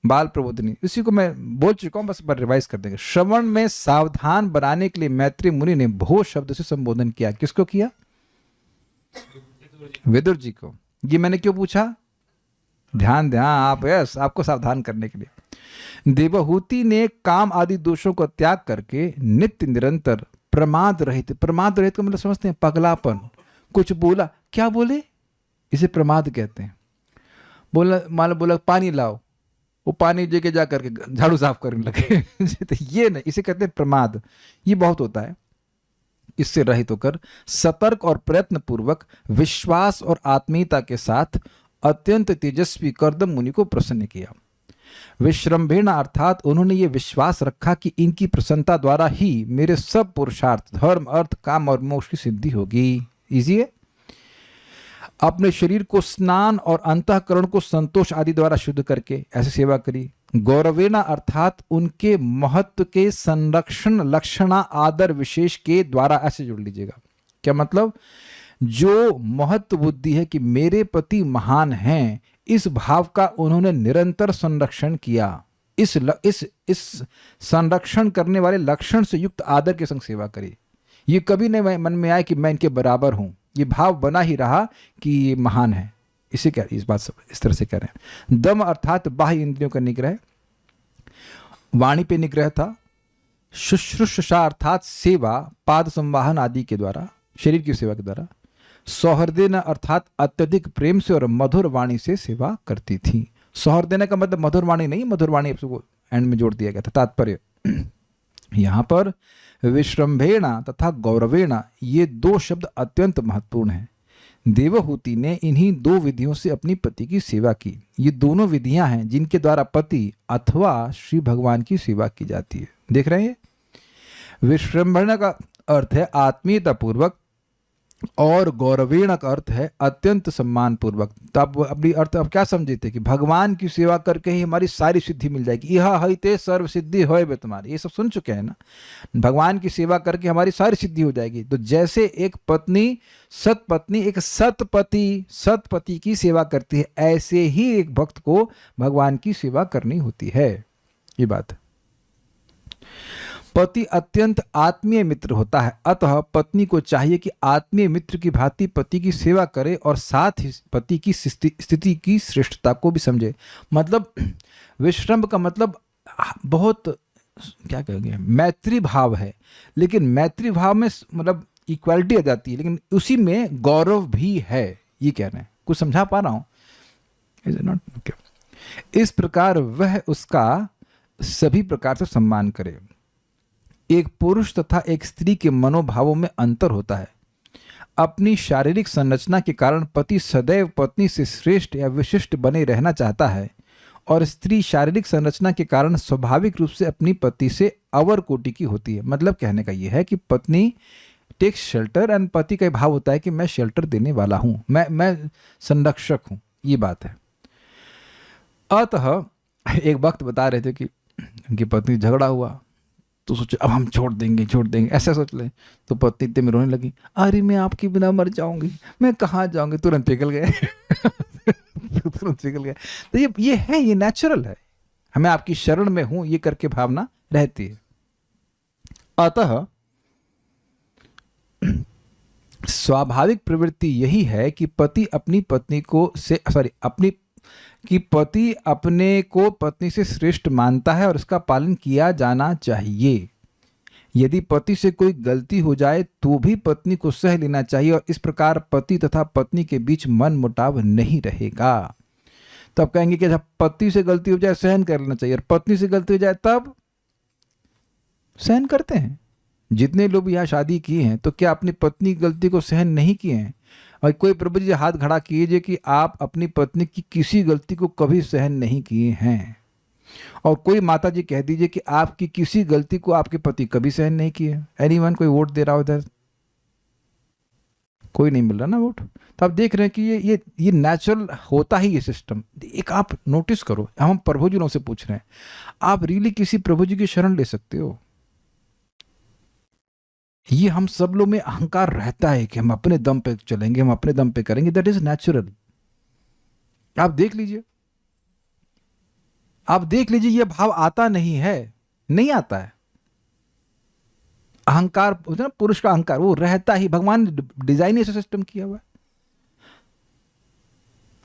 बाल प्रबोधनी, इसी को मैं बोल चुका हूँ, बस पर रिवाइज कर देंगे। श्रवण में सावधान बनाने के लिए मैत्री मुनि ने भो शब्द से संबोधन किया। किसको किया? विदुर जी को। ये मैंने क्यों पूछा? ध्यान दें आप, यस, आपको सावधान करने के लिए। देवहूति ने काम आदि दोषों को त्याग करके नित्य निरंतर प्रमाद रहित का मतलब समझते हैं, पगलापन। कुछ बोला, क्या बोले, इसे प्रमाद कहते हैं। बोला, मान लो बोला पानी लाओ, वो पानी जगह जा करके झाड़ू साफ करने लगे। तो ये नहीं, इसे कहते हैं प्रमाद। ये बहुत होता है। इससे रहित होकर सतर्क और प्रयत्न पूर्वक विश्वास और आत्मीयता के साथ अत्यंत तेजस्वी कर्दम मुनि को प्रसन्न किया। विश्रम्भेण अर्थात उन्होंने ये विश्वास रखा कि इनकी प्रसन्नता द्वारा ही मेरे सब पुरुषार्थ, धर्म, अर्थ, काम और मोक्ष की सिद्धि होगी। इजी है। अपने शरीर को स्नान और अंतःकरण को संतोष आदि द्वारा शुद्ध करके ऐसे सेवा करी। गौरवेना अर्थात उनके महत्व के संरक्षण, लक्षणा, आदर विशेष के द्वारा, ऐसे जोड़ लीजिएगा। क्या मतलब? जो महत्व बुद्धि है कि मेरे पति महान हैं, इस भाव का उन्होंने निरंतर संरक्षण किया। इस संरक्षण करने वाले लक्षण से युक्त आदर के संग सेवा करी। ये कभी नहीं मन में आया कि मैं इनके बराबर हूं, ये भाव बना ही रहा कि ये महान है। इसे क्या, इस बात इस तरह से कह रहे हैं। दम अर्थात बाह्य इंद्रियों का निग्रह, वाणी पे निग्रह था। शुश्रूषा अर्थात सेवा, पाद संवाहन आदि के द्वारा, शरीर की सेवा के द्वारा। सौहृदेन अर्थात अत्यधिक प्रेम से और मधुर वाणी से सेवा करती थी। सौहृदेन का मतलब मधुर वाणी नहीं, मधुर वाणी एंड में जोड़ दिया गया था। तात्पर्य यहाँ पर विश्रम्भेणा तथा गौरवेणा, ये 2 शब्द अत्यंत महत्वपूर्ण हैं। देवहूति ने इन्हीं 2 विधियों से अपनी पति की सेवा की। ये दोनों विधियां हैं जिनके द्वारा पति अथवा श्री भगवान की सेवा की जाती है। देख रहे हैं, विश्रम्भेणा का अर्थ है आत्मीयता पूर्वक और गौरवेण का अर्थ है अत्यंत सम्मान पूर्वक। तो आप अपनी अर्थ अब क्या समझे थे कि भगवान की सेवा करके ही हमारी सारी सिद्धि मिल जाएगी। यह हईते सर्व सिद्धि होए बे तुम्हारी, ये सब सुन चुके हैं ना। भगवान की सेवा करके हमारी सारी सिद्धि हो जाएगी। तो जैसे एक पत्नी सतपत्नी एक सतपति की सेवा करती है, ऐसे ही एक भक्त को भगवान की सेवा करनी होती है। ये बात, पति अत्यंत आत्मीय मित्र होता है, अतः पत्नी को चाहिए कि आत्मीय मित्र की भांति पति की सेवा करे और साथ ही पति की स्थिति की श्रेष्ठता को भी समझे। मतलब विश्रम्भ का मतलब बहुत क्या कहेंगे, मैत्री भाव है, लेकिन मैत्री भाव में मतलब इक्वालिटी आ जाती है, लेकिन उसी में गौरव भी है, ये कह रहे हैं। कुछ समझा पा रहा हूँ? Is it not? ओके। इस प्रकार वह उसका सभी प्रकार से सम्मान करे। एक पुरुष तथा एक स्त्री के मनोभावों में अंतर होता है। अपनी शारीरिक संरचना के कारण पति सदैव पत्नी से श्रेष्ठ या विशिष्ट बने रहना चाहता है, और स्त्री शारीरिक संरचना के कारण स्वाभाविक रूप से अपनी पति से अवर कोटि की होती है। मतलब कहने का यह है कि पत्नी टेक्स शेल्टर, एंड पति का भाव होता है कि मैं शेल्टर देने वाला हूं, मैं संरक्षक हूं, ये बात है। अतः एक वक्त बता रहे थे कि उनकी पत्नी झगड़ा हुआ, तो सोचे अब हम छोड़ देंगे, ऐसा सोच ले। तो पत्नी इतने में रोने लगी, अरे मैं आपके बिना मर जाऊंगी, मैं कहाँ जाऊंगी, तुरंत पिघल गए। तुरंत पिघल गए। तो ये है, ये नेचुरल है, हमें आपकी शरण में हूं ये करके भावना रहती है। अतः स्वाभाविक प्रवृत्ति यही है कि पति अपनी पत्नी को पति अपने को पत्नी से श्रेष्ठ मानता है और इसका पालन किया जाना चाहिए। यदि पति से कोई गलती हो जाए तो भी पत्नी को सह लेना चाहिए, और इस प्रकार पति तथा पत्नी के बीच मन मुटाव नहीं रहेगा। तो आप कहेंगे कि जब पति से गलती हो जाए सहन कर लेना चाहिए, और पत्नी से गलती हो जाए तब सहन करते हैं। जितने लोग यहाँ शादी किए हैं तो क्या अपनी पत्नी की गलती को सहन नहीं किए हैं? और कोई प्रभु जी हाथ खड़ा कीजिए कि आप अपनी पत्नी की किसी गलती को कभी सहन नहीं किए हैं। और कोई माता जी कह दीजिए कि आपकी किसी गलती को आपके पति कभी सहन नहीं किए। एनीवन? कोई वोट दे रहा हो इधर? कोई नहीं मिल रहा ना वोट। तो आप देख रहे हैं कि ये नेचुरल होता ही ये सिस्टम। एक आप नोटिस करो, हम प्रभु जी से पूछ रहे हैं, आप रियली किसी प्रभु जी की शरण ले सकते हो? ये हम सब लोग में अहंकार रहता है कि हम अपने दम पे चलेंगे, हम अपने दम पे करेंगे। That is natural. आप देख लीजिए, ये भाव आता नहीं है, नहीं आता है। अहंकार, पुरुष का अहंकार वो रहता ही, भगवान ने डिजाइन ऐसा सिस्टम किया हुआ है।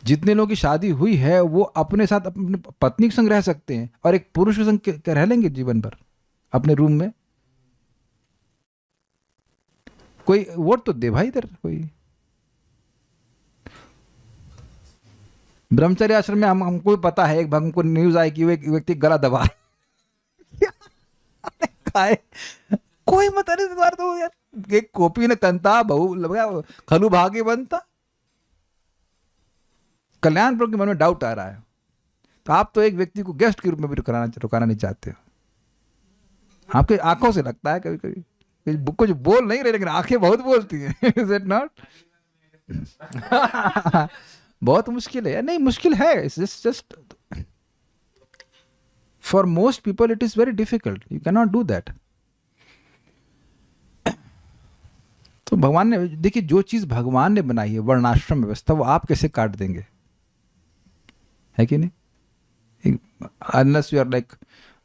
जितने लोगों की शादी हुई है वो अपने साथ अपने पत्नी के संग रह सकते हैं, और एक पुरुष के संग रह लेंगे जीवन भर अपने रूम में। कोई वोट तो दे भाई इधर। कोई ब्रह्मचर्य आश्रम में हमको पता है, एक हमको न्यूज आई कि वो एक व्यक्ति गला दबा खाए, कोई मत नहीं तो यार, एक कॉपी ने कंता बहु लगा खलू भागे बनता। कल्याणपुर के मन में डाउट आ रहा है, तो आप तो एक व्यक्ति को गेस्ट के रूप में भी रुकाना नहीं चाहते हो। आपके आंखों से लगता है कभी कभी कुछ बोल नहीं रहे, लेकिन आंखें बहुत बोलती हैं। Is it not? बहुत मुश्किल है। नहीं, मुश्किल है। Just for most people it is very difficult. You can not do that. तो भगवान ने, देखिए, जो चीज भगवान ने बनाई है, वर्णाश्रम व्यवस्था, वो आप कैसे काट देंगे? है कि नहीं? Unless you are like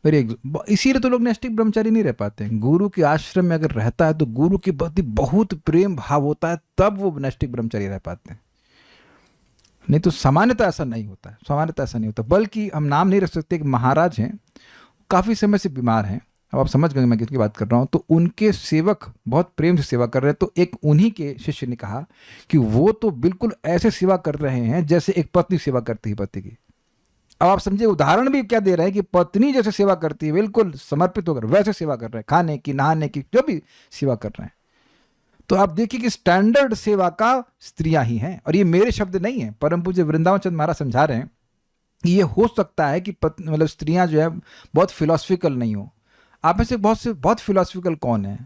very, इसीलिए तो लोग नैष्टिक ब्रह्मचारी नहीं रह पाते हैं। गुरु के आश्रम में अगर रहता है तो गुरु के प्रति बहुत प्रेम भाव होता है, तब वो नैष्टिक ब्रह्मचारी रह पाते हैं। नहीं तो सामान्यतः ऐसा नहीं होता है, सामान्यतः ऐसा नहीं होता। बल्कि हम नाम नहीं रख सकते, कि महाराज हैं, काफ़ी समय से बीमार हैं, अब आप समझ गए मैं किसकी बात कर रहा हूँ। तो उनके सेवक बहुत प्रेम से सेवा कर रहे हैं, तो एक उन्हीं के शिष्य ने कहा कि वो तो बिल्कुल ऐसे सेवा कर रहे हैं जैसे एक पत्नी सेवा करती है पति की। अब आप समझिए, उदाहरण भी क्या दे रहे हैं कि पत्नी जैसे सेवा करती है, बिल्कुल समर्पित होकर वैसे सेवा कर रहे हैं, खाने की, नहाने की, जो भी सेवा कर रहे हैं। तो आप देखिए कि स्टैंडर्ड सेवा का स्त्रियां ही हैं। और ये मेरे शब्द नहीं है, परम पूज्य वृंदावन चंद महाराज समझा रहे हैं कि ये हो सकता है कि मतलब स्त्रियां जो है बहुत फिलोसफिकल नहीं हो। आप में से बहुत फिलोसफिकल कौन है?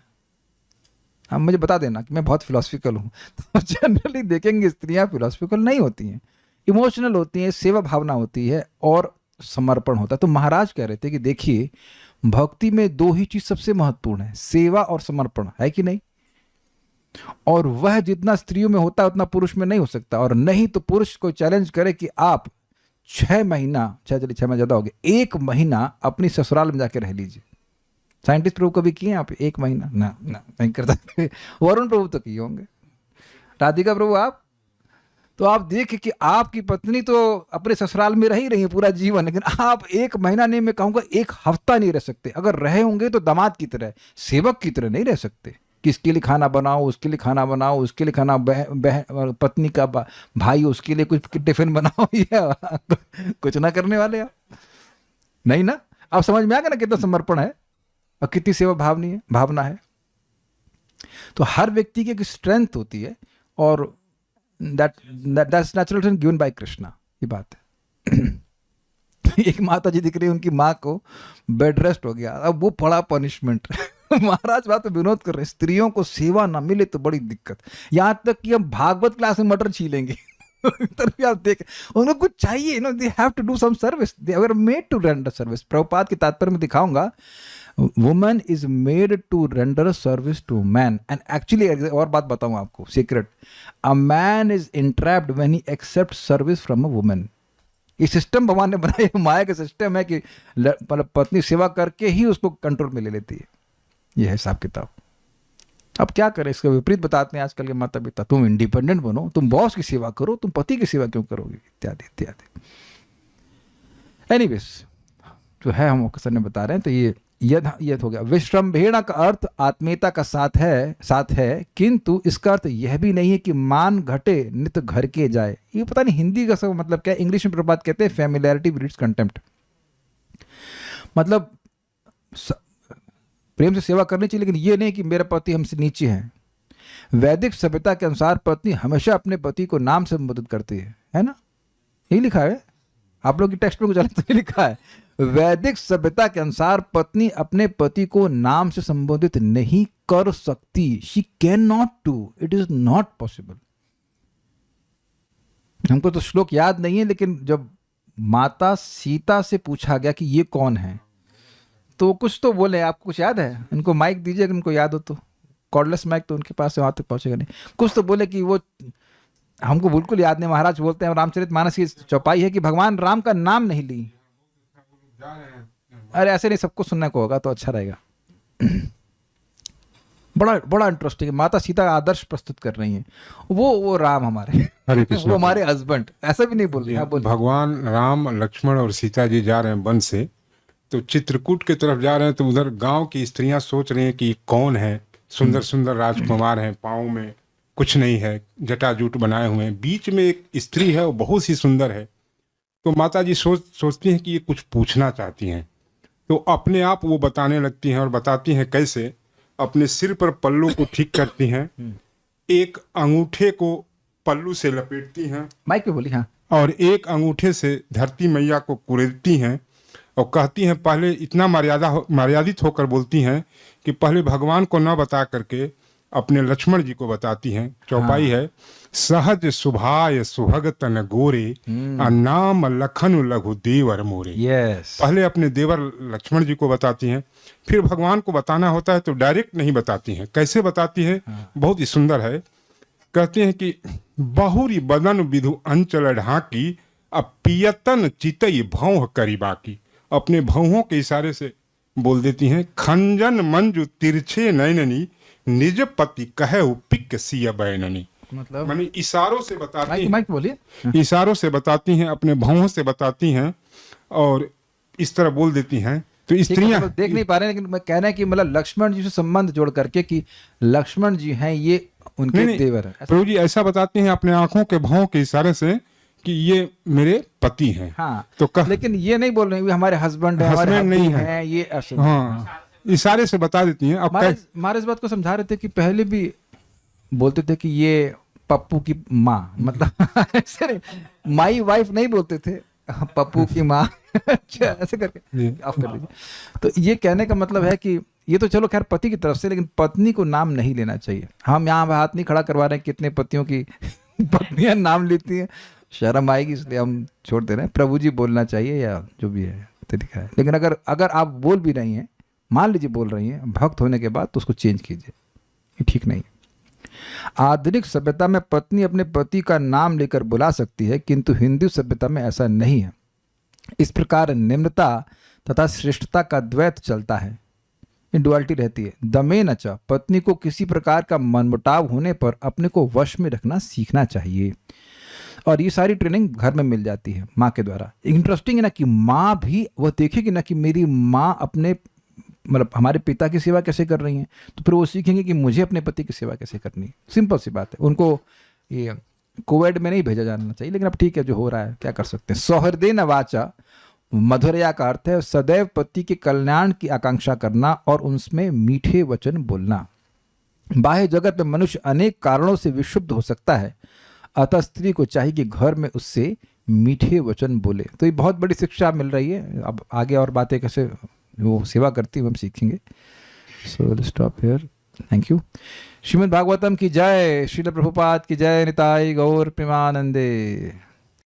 आप मुझे बता देना कि मैं बहुत फिलोसफिकल हूँ। तो जनरली देखेंगे स्त्रियां फिलोसफिकल नहीं होती हैं, इमोशनल होती हैं, सेवा भावना होती है और समर्पण होता है। तो महाराज कह रहे थे कि देखिए, भक्ति में दो ही चीज सबसे महत्वपूर्ण है, सेवा और समर्पण, है कि नहीं? और वह जितना स्त्रियों में होता है उतना पुरुष में नहीं हो सकता। और नहीं तो पुरुष को चैलेंज करे कि आप 6 महीना 6 महीना ज्यादा हो गए, 1 महीना अपनी ससुराल में जाके रह लीजिए। साइंटिस्ट प्रभु कभी किए आप 1 महीना? ना नहीं कर सकते। वरुण प्रभु तो किए होंगे, राधिका प्रभु आप। तो आप देखिए कि आपकी पत्नी तो अपने ससुराल में रह ही रही है पूरा जीवन, लेकिन आप 1 महीना नहीं, मैं कहूँगा 1 हफ्ता नहीं रह सकते। अगर रहे होंगे तो दामाद की तरह, सेवक की तरह नहीं रह सकते कि इसके लिए खाना बनाओ, उसके लिए खाना बनाओ, उसके लिए खाना, पत्नी का भाई उसके लिए कुछ टिफिन बनाओ, या कुछ ना करने वाले आप, नहीं ना। आप समझ में आ गया ना कितना समर्पण है और कितनी सेवा भावना है। तो हर व्यक्ति की एक स्ट्रेंथ होती है, और that's natural given by Krishna, ये बात है। एक माता जी दिख रही है, उनकी माँ को बेड रेस्ट हो गया, अब वो पड़ा पनिशमेंट। महाराज बात तो विनोद कर रहे हैं, स्त्रियों को सेवा ना मिले तो बड़ी दिक्कत, यहाँ तक कि हम भागवत क्लास में मटर छीलेंगे। तभी आप देख, उनको कुछ चाहिए, you know, they have to do some service, they are made to render service. Prabhupada के तात्पर्य में दिखाऊंगा, woman is made to render service to man. And actually और बात बताऊं आपको secret, a man is entrapped when he accept service from a woman. ये system भगवान ने बनाया, माया का सिस्टम है कि पत्नी सेवा करके ही उसको कंट्रोल में ले लेती है। ये है हिसाब किताब। अब क्या करें, इसका विपरीत बताते हैं आजकल के माता पिता, तुम इंडिपेंडेंट बनो, तुम बॉस की सेवा करो, तुम पति की सेवा क्यों करोगे, इत्यादि इत्यादि। एनीवेज, जो है हम सर ने बता रहे हैं, तो ये यद हो गया। विश्रम्भेण का अर्थ आत्मीयता का साथ है, किंतु इसका अर्थ यह भी नहीं है कि मान घटे नित घर के जाए। ये पता नहीं हिंदी का सब मतलब क्या है। इंग्लिश में प्रभात कहते हैं फैमिलियरिटी ब्रीड्स कंटेम्प्ट, मतलब प्रेम से सेवा करनी चाहिए, लेकिन ये नहीं कि मेरा पति हमसे नीचे है। वैदिक सभ्यता के अनुसार पत्नी हमेशा अपने पति को नाम से संबोधित करती है ना, यही लिखा है आप लोग की टेक्स्ट में, कुछ अलग तो लिखा है। वैदिक सभ्यता के अनुसार पत्नी अपने पति को नाम से संबोधित नहीं कर सकती। She can not do, it is not possible. हमको तो श्लोक याद नहीं है, लेकिन जब माता सीता से पूछा गया कि ये कौन है, तो कुछ तो बोले, आपको कुछ याद है? इनको माइक दीजिए अगर इनको याद हो तो, कॉर्डलेस माइक तो उनके पास है, वहां तक पहुंचेगा नहीं। कुछ तो बोले कि वो, हमको बिल्कुल याद नहीं। महाराज बोलते हैं रामचरितमानस की चौपाई है कि भगवान राम का नाम नहीं ली। अरे ऐसे नहीं, सबको सुनने को होगा तो अच्छा रहेगा। बड़ा इंटरेस्टिंग है। माता सीता का आदर्श प्रस्तुत कर रही हैं, वो राम हमारे, वो हमारे हस्बैंड, ऐसा भी नहीं बोल रही। भगवान राम, लक्ष्मण और सीता जी जा रहे हैं वन से, तो चित्रकूट की तरफ जा रहे हैं, तो उधर गांव की स्त्रियां सोच रही हैं कि कौन है, सुंदर सुंदर राजकुमार हैं, पाँव में कुछ नहीं है, जटाजूट बनाए हुए हैं, बीच में एक स्त्री है, वो बहुत ही सुंदर है। तो माता जी सोचती हैं कि ये कुछ पूछना चाहती हैं, तो अपने आप वो बताने लगती हैं, और बताती हैं कैसे। अपने सिर पर पल्लू को ठीक करती हैं, एक अंगूठे को पल्लू से लपेटती हैं, माइक पे बोली, हाँ, और एक अंगूठे से धरती मैया को कुरेदती हैं, और कहती हैं, पहले इतना मर्यादित होकर बोलती हैं कि पहले भगवान को न बता करके अपने लक्ष्मण जी को बताती हैं। चौपाई है, सहज सुभाय सुभग तन गोरे, नाम लखन लघु देवर मोरे। पहले अपने देवर लक्ष्मण जी को बताती हैं, फिर भगवान को बताना होता है तो डायरेक्ट नहीं बताती हैं। कैसे बताती है, बहुत ही सुंदर है। कहते हैं कि बहुरी बदन विधु अंचल ढाकी, अब पियतन चितई भौह करी बाकी। अपने भौहों के इशारे से बोल देती हैं, खंजन मंजू तिरछे नैननी, निज पति कहे पिक सिया बैननी। मतलब माने इशारों से बताती हैं, माइक बोलिए, इशारों से बताती हैं, अपने भौहों से बताती हैं, और इस तरह बोल देती हैं। तो स्त्रियां देख नहीं पा रहे हैं, लेकिन मैं कह रहा है कि मतलब लक्ष्मण जी से संबंध जोड़ करके कि लक्ष्मण जी हैं ये उनके देवर हैं। प्रभु जी ऐसा बताते हैं अपने आंखों के भाव के इशारे से कि ये मेरे पति हैं। हाँ, तो लेकिन ये नहीं बोल रहे हैं हमारे हस्बैंड है, हमारे नहीं है, ये ऐसे। हाँ, इशारे से बता देती हैं। अब हमारे इस बात को समझा रहे थे कि पहले भी बोलते थे कि ये पप्पू की माँ, मतलब ऐसे नहीं, माई वाइफ नहीं बोलते थे, पप्पू की माँ। अच्छा, ऐसे करके आप कर लीजिए। तो ये कहने का मतलब है कि ये तो चलो खैर पति की तरफ से, लेकिन पत्नी को नाम नहीं लेना चाहिए। हम यहाँ हाथ नहीं खड़ा करवा रहे हैं, कितने पतियों की पत्नियां नाम लेती हैं, शर्म आएगी, इसलिए हम छोड़ दे रहे हैं। प्रभु जी बोलना चाहिए या जो भी है तरीका है। लेकिन अगर आप बोल भी रही हैं, मान लीजिए बोल रही हैं, भक्त होने के बाद, तो उसको चेंज कीजिए, ये ठीक नहीं है। आधुनिक सभ्यता में पत्नी अपने पति का नाम लेकर बुला सकती है, किंतु हिंदू सभ्यता में ऐसा नहीं है। इस प्रकार निम्नता तथा श्रेष्ठता का द्वैत चलता है, डुअलिटी रहती है। दमेन च, पत्नी को किसी प्रकार का मनमुटाव होने पर अपने को वश में रखना सीखना चाहिए। और ये सारी ट्रेनिंग घर में मिल जाती है माँ के द्वारा। इंटरेस्टिंग है ना कि माँ भी वह देखेगी ना कि मेरी माँ अपने मतलब हमारे पिता की सेवा कैसे कर रही हैं, तो फिर वो सीखेंगे कि मुझे अपने पति की सेवा कैसे करनी है। सिंपल सी बात है। उनको ये कोविड में नहीं भेजा जाना चाहिए, लेकिन अब ठीक है, जो हो रहा है क्या कर सकते हैं। सौहृदेन वाचा, मधुरया का अर्थ है सदैव पति के कल्याण की आकांक्षा करना और उनमें मीठे वचन बोलना। बाह्य जगत में मनुष्य अनेक कारणों से विक्षुब्ध हो सकता है, अतः स्त्री को चाहिए कि घर में उससे मीठे वचन बोले। तो ये बहुत बड़ी शिक्षा मिल रही है। अब आगे और बातें कैसे वो सेवा करती है हम सीखेंगे। So stop here, thank you. Shrimad Bhagavatam की जय, श्रील प्रभुपाद की जय, निताई गौर प्रेमानंदे।